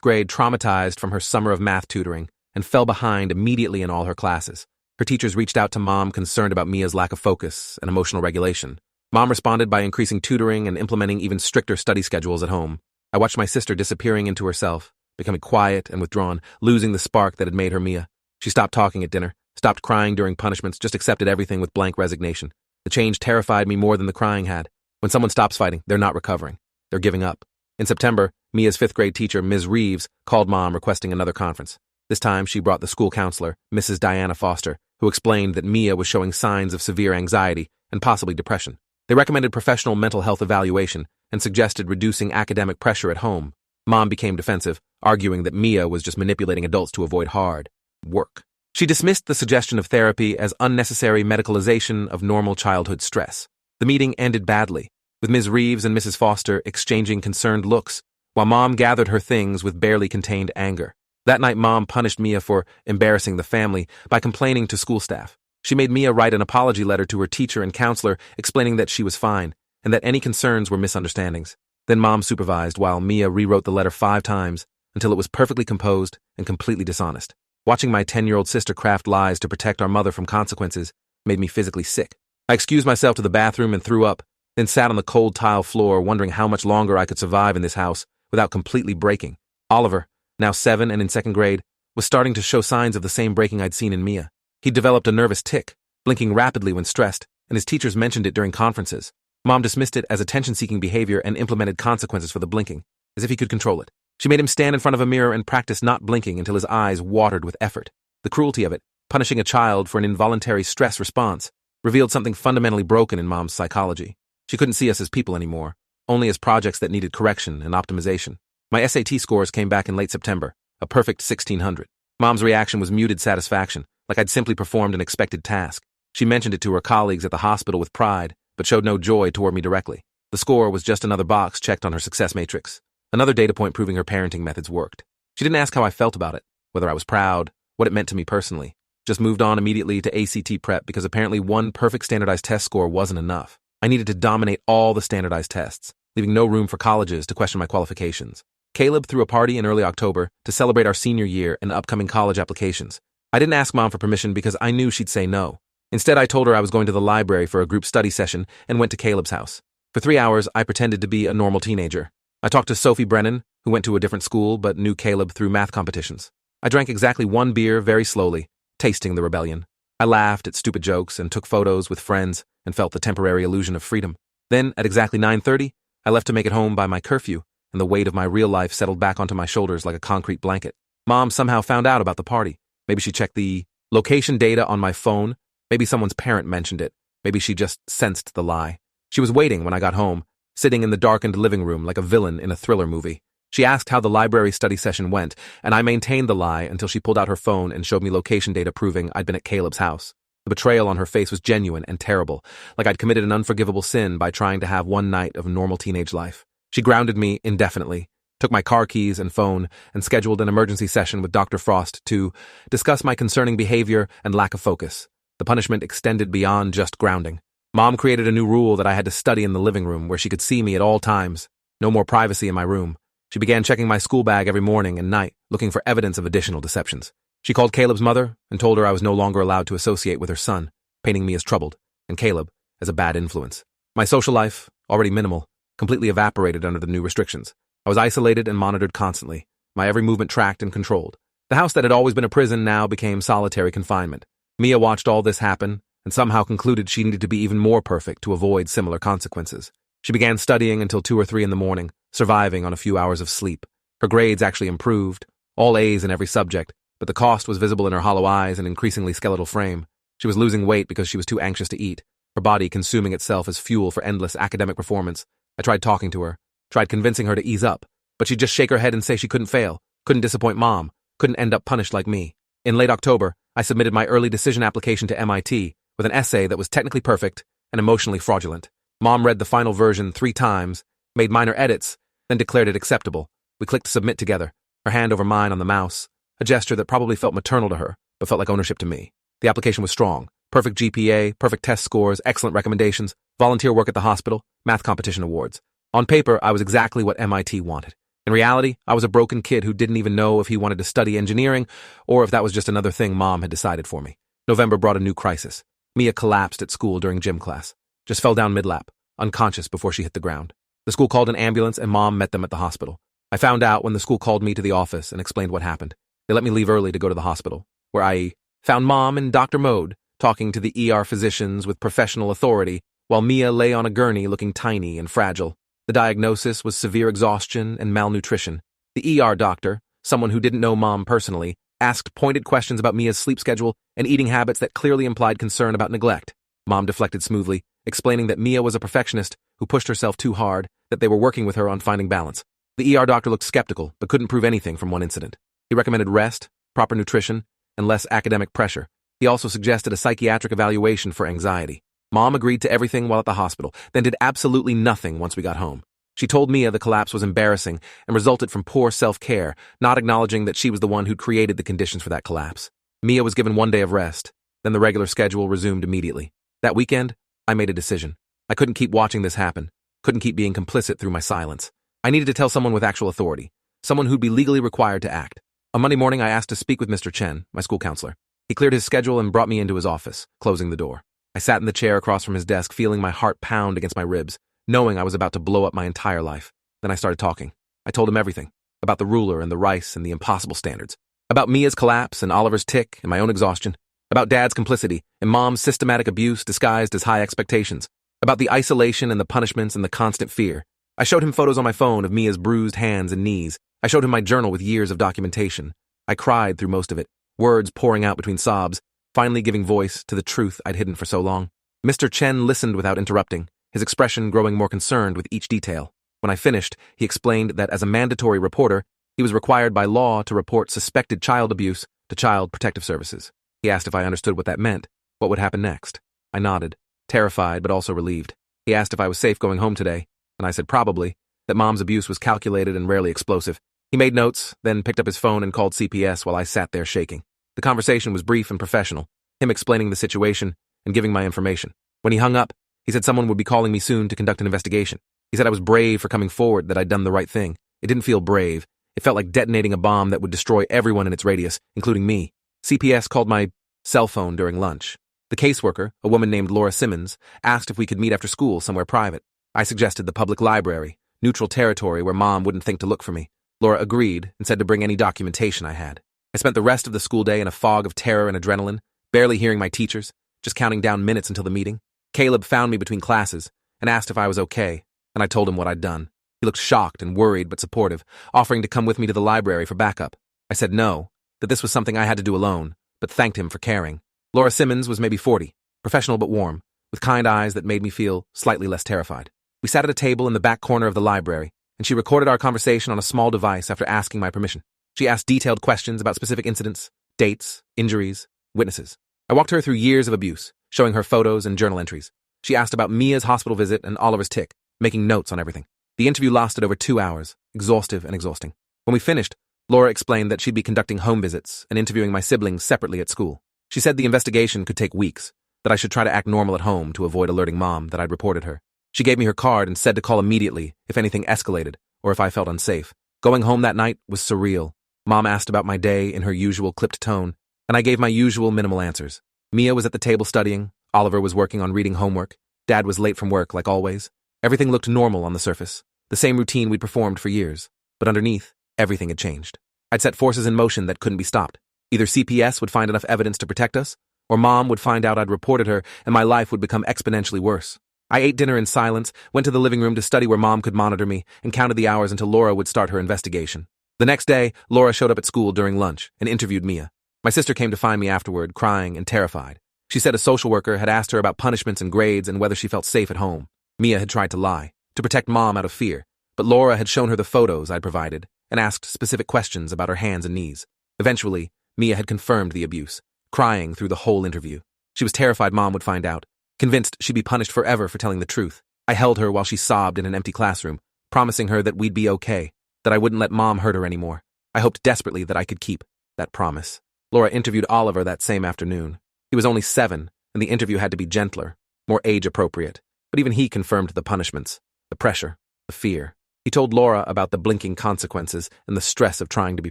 grade traumatized from her summer of math tutoring and fell behind immediately in all her classes. Her teachers reached out to Mom concerned about Mia's lack of focus and emotional regulation. Mom responded by increasing tutoring and implementing even stricter study schedules at home. I watched my sister disappearing into herself, becoming quiet and withdrawn, losing the spark that had made her Mia. She stopped talking at dinner, stopped crying during punishments, just accepted everything with blank resignation. The change terrified me more than the crying had. When someone stops fighting, they're not recovering. They're giving up. In September, Mia's 5th grade teacher, Ms. Reeves, called Mom requesting another conference. This time, she brought the school counselor, Mrs. Diana Foster, who explained that Mia was showing signs of severe anxiety and possibly depression. They recommended professional mental health evaluation and suggested reducing academic pressure at home. Mom became defensive, arguing that Mia was just manipulating adults to avoid hard work. She dismissed the suggestion of therapy as unnecessary medicalization of normal childhood stress. The meeting ended badly, with Ms. Reeves and Mrs. Foster exchanging concerned looks, while Mom gathered her things with barely contained anger. That night, Mom punished Mia for embarrassing the family by complaining to school staff. She made Mia write an apology letter to her teacher and counselor explaining that she was fine and that any concerns were misunderstandings. Then Mom supervised while Mia rewrote the letter 5 times until it was perfectly composed and completely dishonest. Watching my 10-year-old sister craft lies to protect our mother from consequences made me physically sick. I excused myself to the bathroom and threw up, then sat on the cold tile floor wondering how much longer I could survive in this house without completely breaking. Oliver, now 7 and in 2nd grade, was starting to show signs of the same breaking I'd seen in Mia. He'd developed a nervous tic, blinking rapidly when stressed, and his teachers mentioned it during conferences. Mom dismissed it as attention-seeking behavior and implemented consequences for the blinking, as if he could control it. She made him stand in front of a mirror and practice not blinking until his eyes watered with effort. The cruelty of it, punishing a child for an involuntary stress response, revealed something fundamentally broken in Mom's psychology. She couldn't see us as people anymore, only as projects that needed correction and optimization. My SAT scores came back in late September, a perfect 1600. Mom's reaction was muted satisfaction, like I'd simply performed an expected task. She mentioned it to her colleagues at the hospital with pride, but showed no joy toward me directly. The score was just another box checked on her success matrix, another data point proving her parenting methods worked. She didn't ask how I felt about it, whether I was proud, what it meant to me personally. Just moved on immediately to ACT prep because apparently one perfect standardized test score wasn't enough. I needed to dominate all the standardized tests, leaving no room for colleges to question my qualifications. Caleb threw a party in early October to celebrate our senior year and upcoming college applications. I didn't ask Mom for permission because I knew she'd say no. Instead, I told her I was going to the library for a group study session and went to Caleb's house. For 3 hours, I pretended to be a normal teenager. I talked to Sophie Brennan, who went to a different school but knew Caleb through math competitions. I drank exactly 1 beer very slowly, tasting the rebellion. I laughed at stupid jokes and took photos with friends and felt the temporary illusion of freedom. Then, at exactly 9:30, I left to make it home by my curfew, and the weight of my real life settled back onto my shoulders like a concrete blanket. Mom somehow found out about the party. Maybe she checked the location data on my phone. Maybe someone's parent mentioned it. Maybe she just sensed the lie. She was waiting when I got home, sitting in the darkened living room like a villain in a thriller movie. She asked how the library study session went, and I maintained the lie until she pulled out her phone and showed me location data proving I'd been at Caleb's house. The betrayal on her face was genuine and terrible, like I'd committed an unforgivable sin by trying to have one night of normal teenage life. She grounded me indefinitely, took my car keys and phone, and scheduled an emergency session with Dr. Frost to discuss my concerning behavior and lack of focus. The punishment extended beyond just grounding. Mom created a new rule that I had to study in the living room where she could see me at all times. No more privacy in my room. She began checking my school bag every morning and night, looking for evidence of additional deceptions. She called Caleb's mother and told her I was no longer allowed to associate with her son, painting me as troubled, and Caleb as a bad influence. My social life, already minimal, completely evaporated under the new restrictions. I was isolated and monitored constantly, my every movement tracked and controlled. The house that had always been a prison now became solitary confinement. Mia watched all this happen and somehow concluded she needed to be even more perfect to avoid similar consequences. She began studying until 2 or 3 in the morning, surviving on a few hours of sleep. Her grades actually improved, all A's in every subject, but the cost was visible in her hollow eyes and increasingly skeletal frame. She was losing weight because she was too anxious to eat, her body consuming itself as fuel for endless academic performance. I tried talking to her, tried convincing her to ease up, but she'd just shake her head and say she couldn't fail, couldn't disappoint Mom, couldn't end up punished like me. In late October, I submitted my early decision application to MIT with an essay that was technically perfect and emotionally fraudulent. Mom read the final version 3 times, made minor edits, then declared it acceptable. We clicked submit together, her hand over mine on the mouse, a gesture that probably felt maternal to her, but felt like ownership to me. The application was strong. Perfect GPA, perfect test scores, excellent recommendations, volunteer work at the hospital, math competition awards. On paper, I was exactly what MIT wanted. In reality, I was a broken kid who didn't even know if he wanted to study engineering or if that was just another thing Mom had decided for me. November brought a new crisis. Mia collapsed at school during gym class. Just fell down mid-lap, unconscious before she hit the ground. The school called an ambulance and Mom met them at the hospital. I found out when the school called me to the office and explained what happened. They let me leave early to go to the hospital, where I found Mom in doctor mode, talking to the ER physicians with professional authority, while Mia lay on a gurney looking tiny and fragile. The diagnosis was severe exhaustion and malnutrition. The ER doctor, someone who didn't know Mom personally, asked pointed questions about Mia's sleep schedule and eating habits that clearly implied concern about neglect. Mom deflected smoothly, explaining that Mia was a perfectionist who pushed herself too hard, that they were working with her on finding balance. The ER doctor looked skeptical, but couldn't prove anything from one incident. He recommended rest, proper nutrition, and less academic pressure. He also suggested a psychiatric evaluation for anxiety. Mom agreed to everything while at the hospital, then did absolutely nothing once we got home. She told Mia the collapse was embarrassing and resulted from poor self-care, not acknowledging that she was the one who'd created the conditions for that collapse. Mia was given 1 day of rest, then the regular schedule resumed immediately. That weekend, I made a decision. I couldn't keep watching this happen, couldn't keep being complicit through my silence. I needed to tell someone with actual authority, someone who'd be legally required to act. On Monday morning, I asked to speak with Mr. Chen, my school counselor. He cleared his schedule and brought me into his office, closing the door. I sat in the chair across from his desk, feeling my heart pound against my ribs, knowing I was about to blow up my entire life. Then I started talking. I told him everything, about the ruler and the rice and the impossible standards, about Mia's collapse and Oliver's tic and my own exhaustion, about Dad's complicity and Mom's systematic abuse disguised as high expectations, about the isolation and the punishments and the constant fear. I showed him photos on my phone of Mia's bruised hands and knees. I showed him my journal with years of documentation. I cried through most of it, words pouring out between sobs, finally giving voice to the truth I'd hidden for so long. Mr. Chen listened without interrupting, his expression growing more concerned with each detail. When I finished, he explained that as a mandatory reporter, he was required by law to report suspected child abuse to Child Protective Services. He asked if I understood what that meant, what would happen next. I nodded, terrified but also relieved. He asked if I was safe going home today, and I said probably, that Mom's abuse was calculated and rarely explosive. He made notes, then picked up his phone and called CPS while I sat there shaking. The conversation was brief and professional, him explaining the situation and giving my information. When he hung up, he said someone would be calling me soon to conduct an investigation. He said I was brave for coming forward, that I'd done the right thing. It didn't feel brave. It felt like detonating a bomb that would destroy everyone in its radius, including me. CPS called my cell phone during lunch. The caseworker, a woman named Laura Simmons, asked if we could meet after school somewhere private. I suggested the public library, neutral territory where Mom wouldn't think to look for me. Laura agreed and said to bring any documentation I had. I spent the rest of the school day in a fog of terror and adrenaline, barely hearing my teachers, just counting down minutes until the meeting. Caleb found me between classes and asked if I was okay, and I told him what I'd done. He looked shocked and worried but supportive, offering to come with me to the library for backup. I said no, that this was something I had to do alone, but thanked him for caring. Laura Simmons was maybe 40, professional but warm, with kind eyes that made me feel slightly less terrified. We sat at a table in the back corner of the library, and she recorded our conversation on a small device after asking my permission. She asked detailed questions about specific incidents, dates, injuries, witnesses. I walked her through years of abuse, showing her photos and journal entries. She asked about Mia's hospital visit and Oliver's tic, making notes on everything. The interview lasted over 2 hours, exhaustive and exhausting. When we finished, Laura explained that she'd be conducting home visits and interviewing my siblings separately at school. She said the investigation could take weeks, that I should try to act normal at home to avoid alerting Mom that I'd reported her. She gave me her card and said to call immediately if anything escalated or if I felt unsafe. Going home that night was surreal. Mom asked about my day in her usual clipped tone, and I gave my usual minimal answers. Mia was at the table studying, Oliver was working on reading homework, Dad was late from work like always. Everything looked normal on the surface, the same routine we'd performed for years, but underneath, everything had changed. I'd set forces in motion that couldn't be stopped. Either CPS would find enough evidence to protect us, or Mom would find out I'd reported her and my life would become exponentially worse. I ate dinner in silence, went to the living room to study where Mom could monitor me, and counted the hours until Laura would start her investigation. The next day, Laura showed up at school during lunch and interviewed Mia. My sister came to find me afterward, crying and terrified. She said a social worker had asked her about punishments and grades and whether she felt safe at home. Mia had tried to lie, to protect Mom out of fear, but Laura had shown her the photos I'd provided and asked specific questions about her hands and knees. Eventually, Mia had confirmed the abuse, crying through the whole interview. She was terrified Mom would find out, convinced she'd be punished forever for telling the truth. I held her while she sobbed in an empty classroom, promising her that we'd be okay, that I wouldn't let Mom hurt her anymore. I hoped desperately that I could keep that promise. Laura interviewed Oliver that same afternoon. He was only 7, and the interview had to be gentler, more age-appropriate. But even he confirmed the punishments, the pressure, the fear. He told Laura about the blinking consequences and the stress of trying to be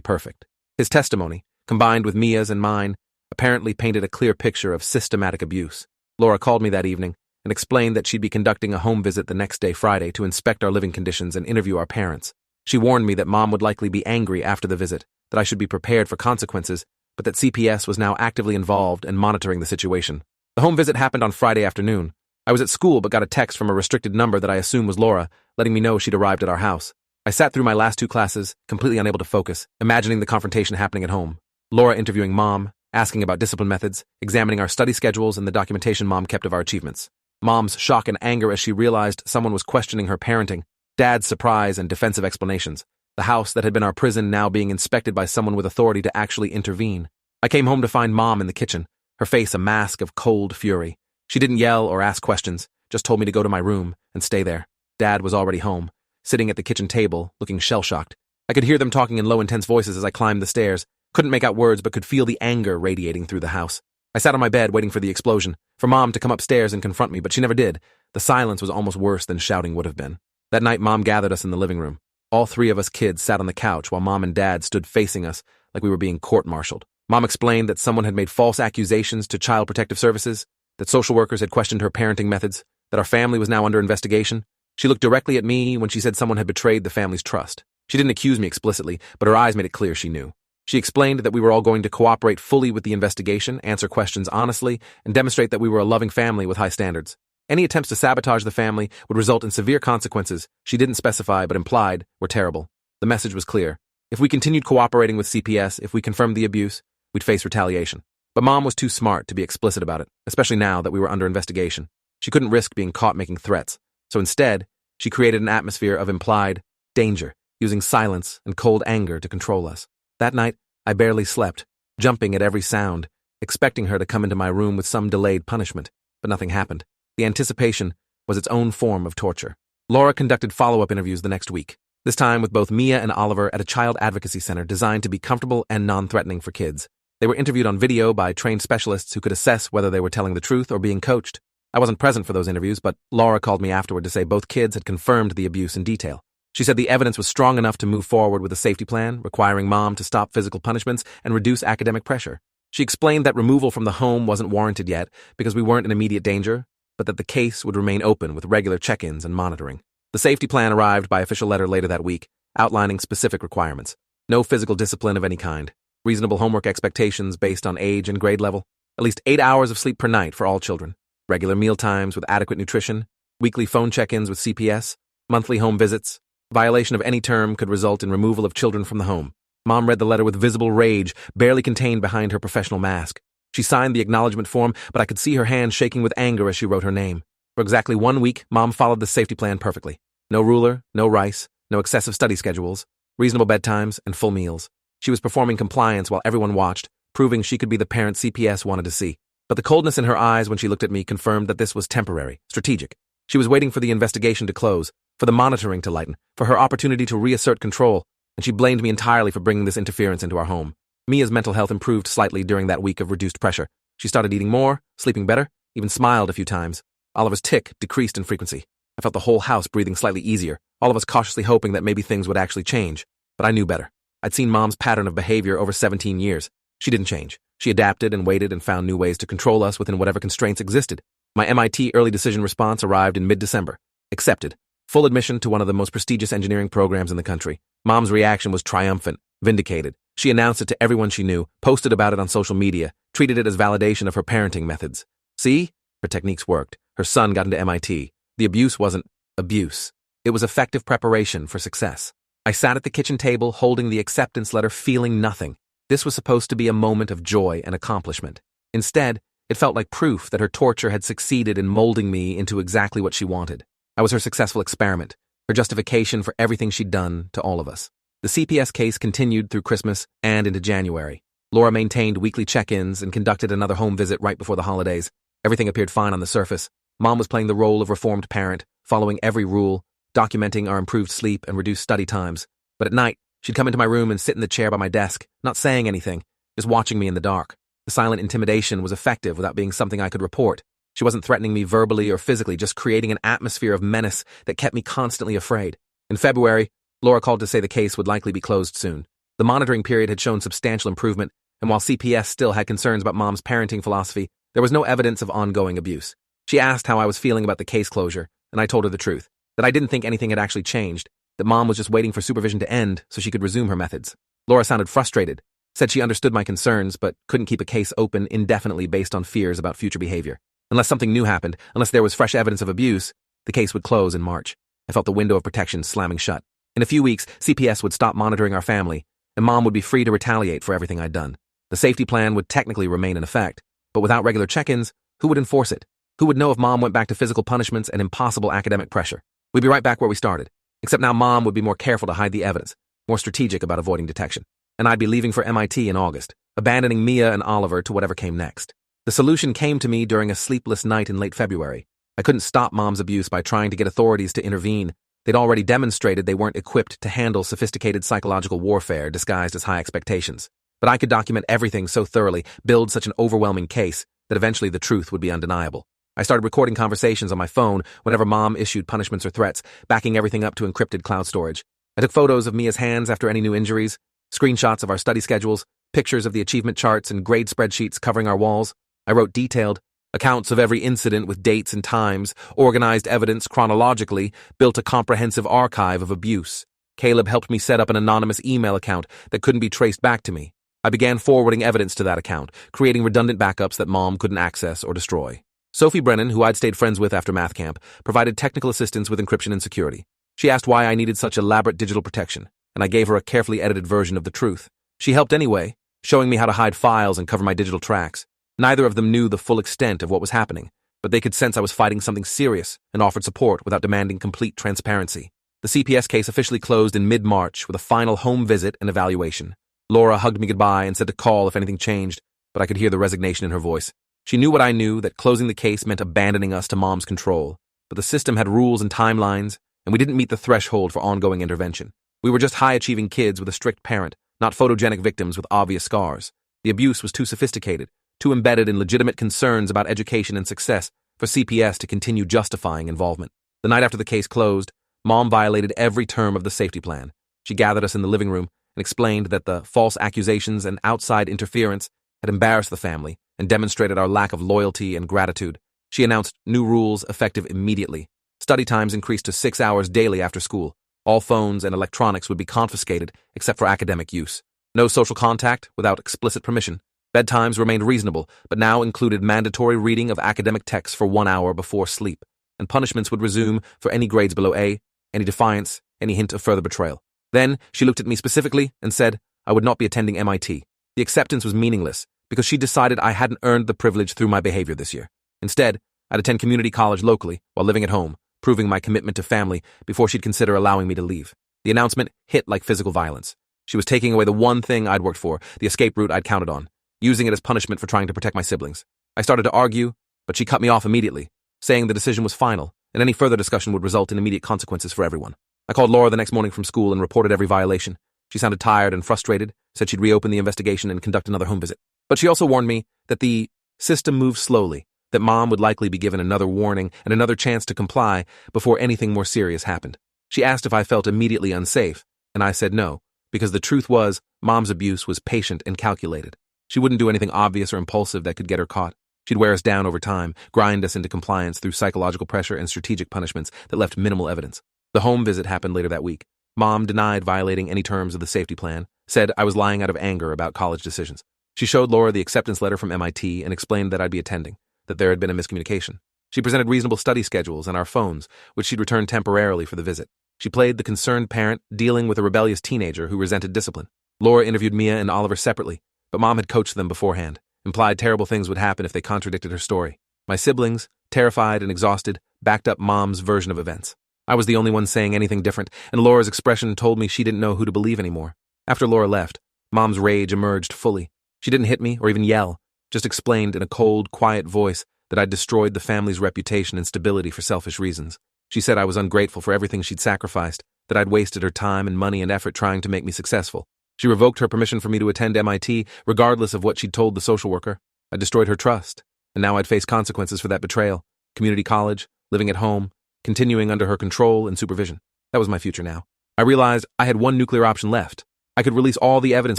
perfect. His testimony, combined with Mia's and mine, apparently painted a clear picture of systematic abuse. Laura called me that evening and explained that she'd be conducting a home visit the next day, Friday, to inspect our living conditions and interview our parents. She warned me that Mom would likely be angry after the visit, that I should be prepared for consequences, but that CPS was now actively involved and monitoring the situation. The home visit happened on Friday afternoon. I was at school but got a text from a restricted number that I assume was Laura, letting me know she'd arrived at our house. I sat through my last 2 classes, completely unable to focus, imagining the confrontation happening at home. Laura interviewing Mom, asking about discipline methods, examining our study schedules and the documentation Mom kept of our achievements. Mom's shock and anger as she realized someone was questioning her parenting. Dad's surprise and defensive explanations. The house that had been our prison now being inspected by someone with authority to actually intervene. I came home to find Mom in the kitchen, her face a mask of cold fury. She didn't yell or ask questions, just told me to go to my room and stay there. Dad was already home, sitting at the kitchen table, looking shell-shocked. I could hear them talking in low, intense voices as I climbed the stairs. Couldn't make out words, but could feel the anger radiating through the house. I sat on my bed waiting for the explosion, for Mom to come upstairs and confront me, but she never did. The silence was almost worse than shouting would have been. That night, Mom gathered us in the living room. All 3 of us kids sat on the couch while Mom and Dad stood facing us like we were being court-martialed. Mom explained that someone had made false accusations to Child Protective Services, that social workers had questioned her parenting methods, that our family was now under investigation. She looked directly at me when she said someone had betrayed the family's trust. She didn't accuse me explicitly, but her eyes made it clear she knew. She explained that we were all going to cooperate fully with the investigation, answer questions honestly, and demonstrate that we were a loving family with high standards. Any attempts to sabotage the family would result in severe consequences she didn't specify but implied were terrible. The message was clear. If we continued cooperating with CPS, if we confirmed the abuse, we'd face retaliation. But Mom was too smart to be explicit about it, especially now that we were under investigation. She couldn't risk being caught making threats, so instead, she created an atmosphere of implied danger, using silence and cold anger to control us. That night, I barely slept, jumping at every sound, expecting her to come into my room with some delayed punishment, but nothing happened. The anticipation was its own form of torture. Laura conducted follow-up interviews the next week, this time with both Mia and Oliver at a child advocacy center designed to be comfortable and non-threatening for kids. They were interviewed on video by trained specialists who could assess whether they were telling the truth or being coached. I wasn't present for those interviews, but Laura called me afterward to say both kids had confirmed the abuse in detail. She said the evidence was strong enough to move forward with a safety plan, requiring Mom to stop physical punishments and reduce academic pressure. She explained that removal from the home wasn't warranted yet because we weren't in immediate danger, but that the case would remain open with regular check-ins and monitoring. The safety plan arrived by official letter later that week, outlining specific requirements. No physical discipline of any kind. Reasonable homework expectations based on age and grade level. At least 8 hours of sleep per night for all children. Regular meal times with adequate nutrition. Weekly phone check-ins with CPS. Monthly home visits. Violation of any term could result in removal of children from the home. Mom read the letter with visible rage, barely contained behind her professional mask. She signed the acknowledgement form, but I could see her hand shaking with anger as she wrote her name. For exactly 1 week, Mom followed the safety plan perfectly. No ruler, no rice, no excessive study schedules, reasonable bedtimes, and full meals. She was performing compliance while everyone watched, proving she could be the parent CPS wanted to see. But the coldness in her eyes when she looked at me confirmed that this was temporary, strategic. She was waiting for the investigation to close, for the monitoring to lighten, for her opportunity to reassert control, and she blamed me entirely for bringing this interference into our home. Mia's mental health improved slightly during that week of reduced pressure. She started eating more, sleeping better, even smiled a few times. Oliver's tic decreased in frequency. I felt the whole house breathing slightly easier, all of us cautiously hoping that maybe things would actually change. But I knew better. I'd seen Mom's pattern of behavior over 17 years. She didn't change. She adapted and waited and found new ways to control us within whatever constraints existed. My MIT early decision response arrived in mid-December. Accepted. Full admission to one of the most prestigious engineering programs in the country. Mom's reaction was triumphant, vindicated. She announced it to everyone she knew, posted about it on social media, treated it as validation of her parenting methods. See? Her techniques worked. Her son got into MIT. The abuse wasn't abuse. It was effective preparation for success. I sat at the kitchen table holding the acceptance letter, feeling nothing. This was supposed to be a moment of joy and accomplishment. Instead, it felt like proof that her torture had succeeded in molding me into exactly what she wanted. I was her successful experiment, her justification for everything she'd done to all of us. The CPS case continued through Christmas and into January. Laura maintained weekly check-ins and conducted another home visit right before the holidays. Everything appeared fine on the surface. Mom was playing the role of reformed parent, following every rule, documenting our improved sleep and reduced study times. But at night, she'd come into my room and sit in the chair by my desk, not saying anything, just watching me in the dark. The silent intimidation was effective without being something I could report. She wasn't threatening me verbally or physically, just creating an atmosphere of menace that kept me constantly afraid. In February, Laura called to say the case would likely be closed soon. The monitoring period had shown substantial improvement, and while CPS still had concerns about Mom's parenting philosophy, there was no evidence of ongoing abuse. She asked how I was feeling about the case closure, and I told her the truth, that I didn't think anything had actually changed, that Mom was just waiting for supervision to end so she could resume her methods. Laura sounded frustrated, said she understood my concerns but couldn't keep a case open indefinitely based on fears about future behavior. Unless something new happened, unless there was fresh evidence of abuse, the case would close in March. I felt the window of protection slamming shut. In a few weeks, CPS would stop monitoring our family, and Mom would be free to retaliate for everything I'd done. The safety plan would technically remain in effect, but without regular check-ins, who would enforce it? Who would know if Mom went back to physical punishments and impossible academic pressure? We'd be right back where we started, except now Mom would be more careful to hide the evidence, more strategic about avoiding detection. And I'd be leaving for MIT in August, abandoning Mia and Oliver to whatever came next. The solution came to me during a sleepless night in late February. I couldn't stop Mom's abuse by trying to get authorities to intervene. They'd already demonstrated they weren't equipped to handle sophisticated psychological warfare disguised as high expectations. But I could document everything so thoroughly, build such an overwhelming case, that eventually the truth would be undeniable. I started recording conversations on my phone whenever Mom issued punishments or threats, backing everything up to encrypted cloud storage. I took photos of Mia's hands after any new injuries, screenshots of our study schedules, pictures of the achievement charts and grade spreadsheets covering our walls. I wrote detailed accounts of every incident with dates and times, organized evidence chronologically, built a comprehensive archive of abuse. Caleb helped me set up an anonymous email account that couldn't be traced back to me. I began forwarding evidence to that account, creating redundant backups that Mom couldn't access or destroy. Sophie Brennan, who I'd stayed friends with after math camp, provided technical assistance with encryption and security. She asked why I needed such elaborate digital protection, and I gave her a carefully edited version of the truth. She helped anyway, showing me how to hide files and cover my digital tracks. Neither of them knew the full extent of what was happening, but they could sense I was fighting something serious and offered support without demanding complete transparency. The CPS case officially closed in mid-March with a final home visit and evaluation. Laura hugged me goodbye and said to call if anything changed, but I could hear the resignation in her voice. She knew what I knew, that closing the case meant abandoning us to Mom's control. But the system had rules and timelines, and we didn't meet the threshold for ongoing intervention. We were just high-achieving kids with a strict parent, not photogenic victims with obvious scars. The abuse was too sophisticated, too embedded in legitimate concerns about education and success for CPS to continue justifying involvement. The night after the case closed, Mom violated every term of the safety plan. She gathered us in the living room and explained that the false accusations and outside interference had embarrassed the family and demonstrated our lack of loyalty and gratitude. She announced new rules effective immediately. Study times increased to 6 hours daily after school. All phones and electronics would be confiscated except for academic use. No social contact without explicit permission. Bedtimes remained reasonable, but now included mandatory reading of academic texts for 1 hour before sleep, and punishments would resume for any grades below A, any defiance, any hint of further betrayal. Then she looked at me specifically and said I would not be attending MIT. The acceptance was meaningless because she decided I hadn't earned the privilege through my behavior this year. Instead, I'd attend community college locally while living at home, proving my commitment to family before she'd consider allowing me to leave. The announcement hit like physical violence. She was taking away the one thing I'd worked for, the escape route I'd counted on, using it as punishment for trying to protect my siblings. I started to argue, but she cut me off immediately, saying the decision was final, and any further discussion would result in immediate consequences for everyone. I called Laura the next morning from school and reported every violation. She sounded tired and frustrated, said she'd reopen the investigation and conduct another home visit. But she also warned me that the system moves slowly, that Mom would likely be given another warning and another chance to comply before anything more serious happened. She asked if I felt immediately unsafe, and I said no, because the truth was Mom's abuse was patient and calculated. She wouldn't do anything obvious or impulsive that could get her caught. She'd wear us down over time, grind us into compliance through psychological pressure and strategic punishments that left minimal evidence. The home visit happened later that week. Mom denied violating any terms of the safety plan, said I was lying out of anger about college decisions. She showed Laura the acceptance letter from MIT and explained that I'd be attending, that there had been a miscommunication. She presented reasonable study schedules and our phones, which she'd returned temporarily for the visit. She played the concerned parent dealing with a rebellious teenager who resented discipline. Laura interviewed Mia and Oliver separately, but Mom had coached them beforehand, implied terrible things would happen if they contradicted her story. My siblings, terrified and exhausted, backed up Mom's version of events. I was the only one saying anything different, and Laura's expression told me she didn't know who to believe anymore. After Laura left, Mom's rage emerged fully. She didn't hit me or even yell, just explained in a cold, quiet voice that I'd destroyed the family's reputation and stability for selfish reasons. She said I was ungrateful for everything she'd sacrificed, that I'd wasted her time and money and effort trying to make me successful. She revoked her permission for me to attend MIT, regardless of what she'd told the social worker. I destroyed her trust, and now I'd face consequences for that betrayal. Community college, living at home, continuing under her control and supervision. That was my future now. I realized I had one nuclear option left. I could release all the evidence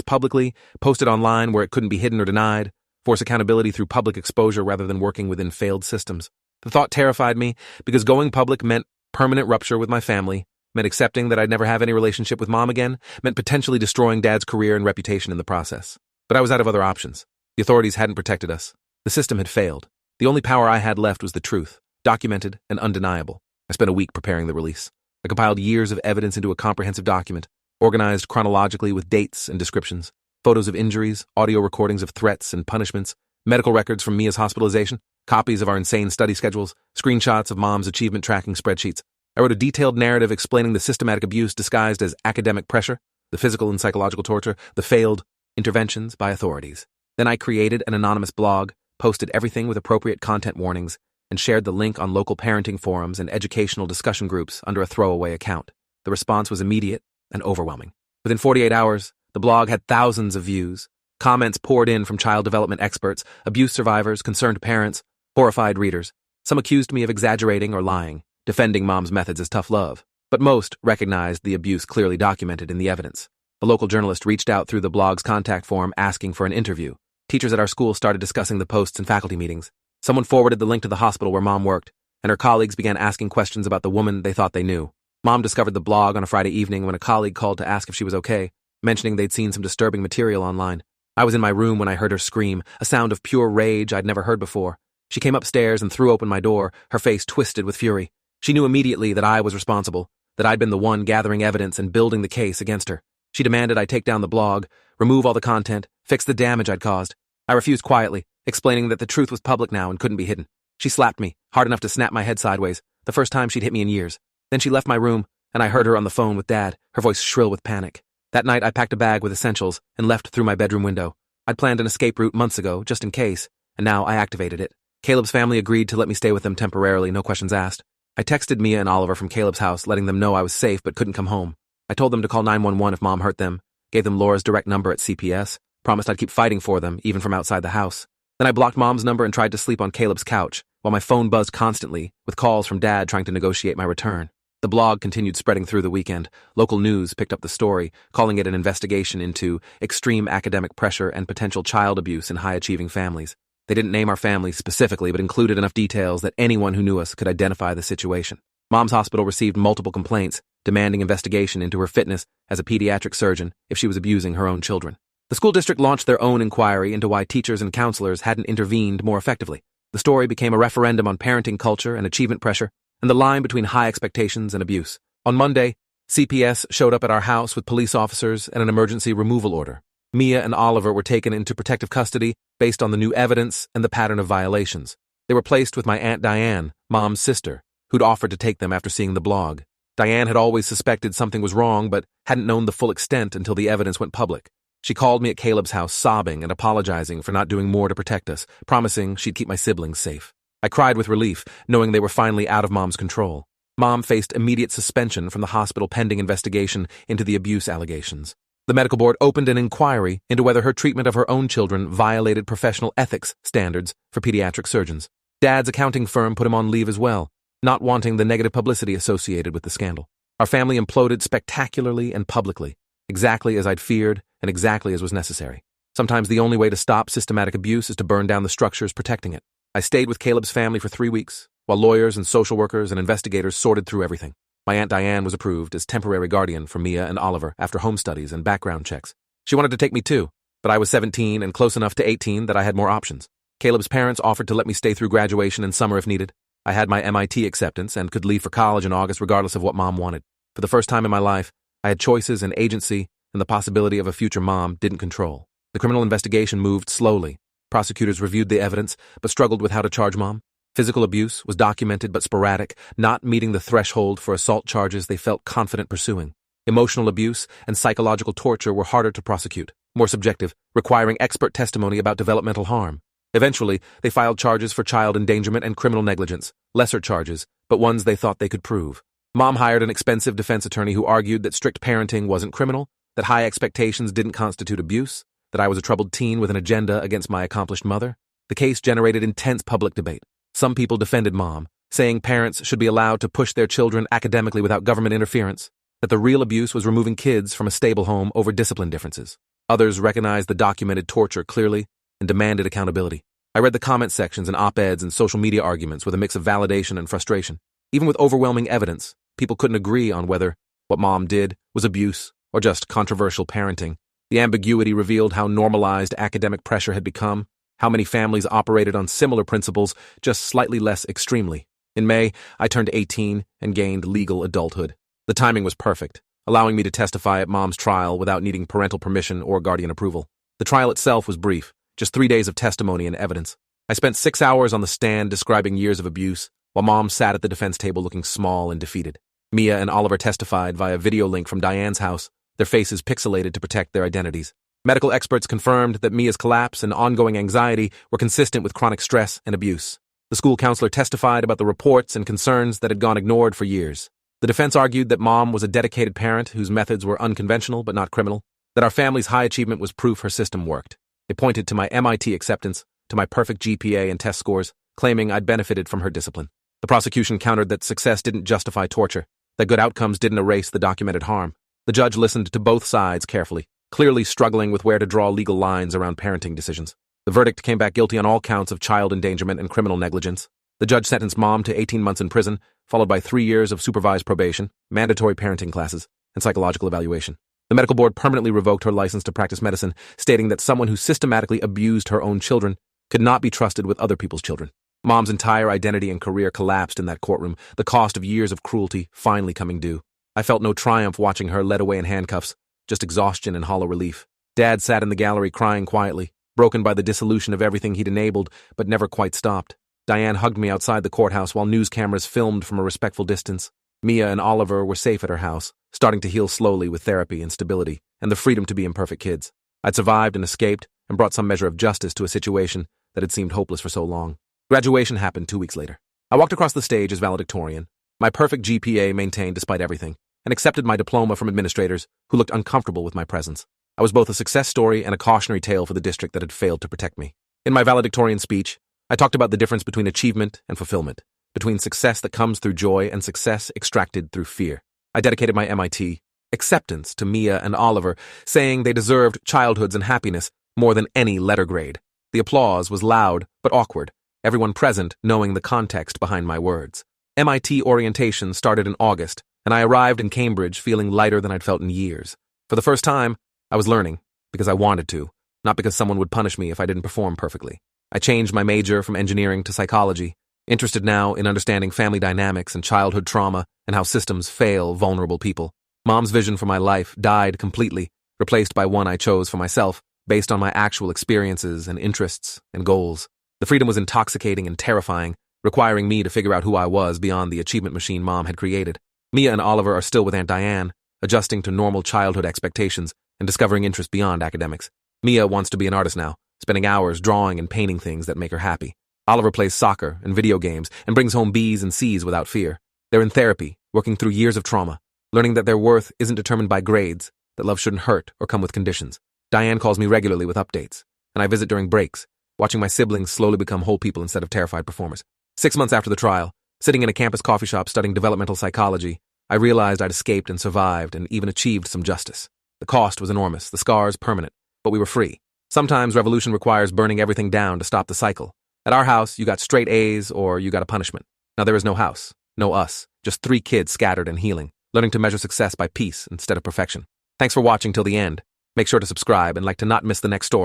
publicly, post it online where it couldn't be hidden or denied, force accountability through public exposure rather than working within failed systems. The thought terrified me because going public meant permanent rupture with my family, meant accepting that I'd never have any relationship with Mom again, meant potentially destroying Dad's career and reputation in the process. But I was out of other options. The authorities hadn't protected us. The system had failed. The only power I had left was the truth, documented and undeniable. I spent a week preparing the release. I compiled years of evidence into a comprehensive document, organized chronologically with dates and descriptions, photos of injuries, audio recordings of threats and punishments, medical records from Mia's hospitalization, copies of our insane study schedules, screenshots of Mom's achievement tracking spreadsheets. I wrote a detailed narrative explaining the systematic abuse disguised as academic pressure, the physical and psychological torture, the failed interventions by authorities. Then I created an anonymous blog, posted everything with appropriate content warnings, and shared the link on local parenting forums and educational discussion groups under a throwaway account. The response was immediate and overwhelming. Within 48 hours, the blog had thousands of views. Comments poured in from child development experts, abuse survivors, concerned parents, horrified readers. Some accused me of exaggerating or lying, defending Mom's methods as tough love. But most recognized the abuse clearly documented in the evidence. A local journalist reached out through the blog's contact form asking for an interview. Teachers at our school started discussing the posts in faculty meetings. Someone forwarded the link to the hospital where Mom worked, and her colleagues began asking questions about the woman they thought they knew. Mom discovered the blog on a Friday evening when a colleague called to ask if she was okay, mentioning they'd seen some disturbing material online. I was in my room when I heard her scream, a sound of pure rage I'd never heard before. She came upstairs and threw open my door, her face twisted with fury. She knew immediately that I was responsible, that I'd been the one gathering evidence and building the case against her. She demanded I take down the blog, remove all the content, fix the damage I'd caused. I refused quietly, explaining that the truth was public now and couldn't be hidden. She slapped me, hard enough to snap my head sideways, the first time she'd hit me in years. Then she left my room, and I heard her on the phone with Dad, her voice shrill with panic. That night I packed a bag with essentials and left through my bedroom window. I'd planned an escape route months ago, just in case, and now I activated it. Caleb's family agreed to let me stay with them temporarily, no questions asked. I texted Mia and Oliver from Caleb's house, letting them know I was safe but couldn't come home. I told them to call 911 if Mom hurt them, gave them Laura's direct number at CPS, promised I'd keep fighting for them, even from outside the house. Then I blocked Mom's number and tried to sleep on Caleb's couch, while my phone buzzed constantly, with calls from Dad trying to negotiate my return. The blog continued spreading through the weekend. Local news picked up the story, calling it an investigation into extreme academic pressure and potential child abuse in high-achieving families. They didn't name our family specifically, but included enough details that anyone who knew us could identify the situation. Mom's hospital received multiple complaints, demanding investigation into her fitness as a pediatric surgeon if she was abusing her own children. The school district launched their own inquiry into why teachers and counselors hadn't intervened more effectively. The story became a referendum on parenting culture and achievement pressure, and the line between high expectations and abuse. On Monday, CPS showed up at our house with police officers and an emergency removal order. Mia and Oliver were taken into protective custody based on the new evidence and the pattern of violations. They were placed with my Aunt Diane, Mom's sister, who'd offered to take them after seeing the blog. Diane had always suspected something was wrong, but hadn't known the full extent until the evidence went public. She called me at Caleb's house sobbing and apologizing for not doing more to protect us, promising she'd keep my siblings safe. I cried with relief, knowing they were finally out of Mom's control. Mom faced immediate suspension from the hospital pending investigation into the abuse allegations. The medical board opened an inquiry into whether her treatment of her own children violated professional ethics standards for pediatric surgeons. Dad's accounting firm put him on leave as well, not wanting the negative publicity associated with the scandal. Our family imploded spectacularly and publicly, exactly as I'd feared and exactly as was necessary. Sometimes the only way to stop systematic abuse is to burn down the structures protecting it. I stayed with Caleb's family for 3 weeks, while lawyers and social workers and investigators sorted through everything. My Aunt Diane was approved as temporary guardian for Mia and Oliver after home studies and background checks. She wanted to take me too, but I was 17 and close enough to 18 that I had more options. Caleb's parents offered to let me stay through graduation and summer if needed. I had my MIT acceptance and could leave for college in August regardless of what Mom wanted. For the first time in my life, I had choices and agency, and the possibility of a future mom didn't control. The criminal investigation moved slowly. Prosecutors reviewed the evidence, but struggled with how to charge Mom. Physical abuse was documented but sporadic, not meeting the threshold for assault charges they felt confident pursuing. Emotional abuse and psychological torture were harder to prosecute, more subjective, requiring expert testimony about developmental harm. Eventually, they filed charges for child endangerment and criminal negligence, lesser charges, but ones they thought they could prove. Mom hired an expensive defense attorney who argued that strict parenting wasn't criminal, that high expectations didn't constitute abuse, that I was a troubled teen with an agenda against my accomplished mother. The case generated intense public debate. Some people defended Mom, saying parents should be allowed to push their children academically without government interference, that the real abuse was removing kids from a stable home over discipline differences. Others recognized the documented torture clearly and demanded accountability. I read the comment sections and op-eds and social media arguments with a mix of validation and frustration. Even with overwhelming evidence, people couldn't agree on whether what Mom did was abuse or just controversial parenting. The ambiguity revealed how normalized academic pressure had become, how many families operated on similar principles, just slightly less extremely. In May, I turned 18 and gained legal adulthood. The timing was perfect, allowing me to testify at Mom's trial without needing parental permission or guardian approval. The trial itself was brief, just 3 days of testimony and evidence. I spent 6 hours on the stand describing years of abuse, while Mom sat at the defense table looking small and defeated. Mia and Oliver testified via video link from Diane's house, their faces pixelated to protect their identities. Medical experts confirmed that Mia's collapse and ongoing anxiety were consistent with chronic stress and abuse. The school counselor testified about the reports and concerns that had gone ignored for years. The defense argued that Mom was a dedicated parent whose methods were unconventional but not criminal, that our family's high achievement was proof her system worked. They pointed to my MIT acceptance, to my perfect GPA and test scores, claiming I'd benefited from her discipline. The prosecution countered that success didn't justify torture, that good outcomes didn't erase the documented harm. The judge listened to both sides carefully, clearly struggling with where to draw legal lines around parenting decisions. The verdict came back guilty on all counts of child endangerment and criminal negligence. The judge sentenced Mom to 18 months in prison, followed by 3 years of supervised probation, mandatory parenting classes, and psychological evaluation. The medical board permanently revoked her license to practice medicine, stating that someone who systematically abused her own children could not be trusted with other people's children. Mom's entire identity and career collapsed in that courtroom, the cost of years of cruelty finally coming due. I felt no triumph watching her led away in handcuffs, just exhaustion and hollow relief. Dad sat in the gallery crying quietly, broken by the dissolution of everything he'd enabled but never quite stopped. Diane hugged me outside the courthouse while news cameras filmed from a respectful distance. Mia and Oliver were safe at her house, starting to heal slowly with therapy and stability, and the freedom to be imperfect kids. I'd survived and escaped and brought some measure of justice to a situation that had seemed hopeless for so long. Graduation happened 2 weeks later. I walked across the stage as valedictorian, my perfect GPA maintained despite everything, and accepted my diploma from administrators who looked uncomfortable with my presence. I was both a success story and a cautionary tale for the district that had failed to protect me. In my valedictorian speech, I talked about the difference between achievement and fulfillment, between success that comes through joy and success extracted through fear. I dedicated my MIT acceptance to Mia and Oliver, saying they deserved childhoods and happiness more than any letter grade. The applause was loud but awkward, everyone present knowing the context behind my words. MIT orientation started in August, and I arrived in Cambridge feeling lighter than I'd felt in years. For the first time, I was learning because I wanted to, not because someone would punish me if I didn't perform perfectly. I changed my major from engineering to psychology, interested now in understanding family dynamics and childhood trauma and how systems fail vulnerable people. Mom's vision for my life died completely, replaced by one I chose for myself, based on my actual experiences and interests and goals. The freedom was intoxicating and terrifying, requiring me to figure out who I was beyond the achievement machine Mom had created. Mia and Oliver are still with Aunt Diane, adjusting to normal childhood expectations and discovering interest beyond academics. Mia wants to be an artist now, spending hours drawing and painting things that make her happy. Oliver plays soccer and video games and brings home B's and C's without fear. They're in therapy, working through years of trauma, learning that their worth isn't determined by grades, that love shouldn't hurt or come with conditions. Diane calls me regularly with updates, and I visit during breaks, watching my siblings slowly become whole people instead of terrified performers. 6 months after the trial, sitting in a campus coffee shop studying developmental psychology, I realized I'd escaped and survived and even achieved some justice. The cost was enormous, the scars permanent, but we were free. Sometimes revolution requires burning everything down to stop the cycle. At our house, you got straight A's or you got a punishment. Now there is no house, no us, just 3 kids scattered and healing, learning to measure success by peace instead of perfection. Thanks for watching till the end. Make sure to subscribe and like to not miss the next story.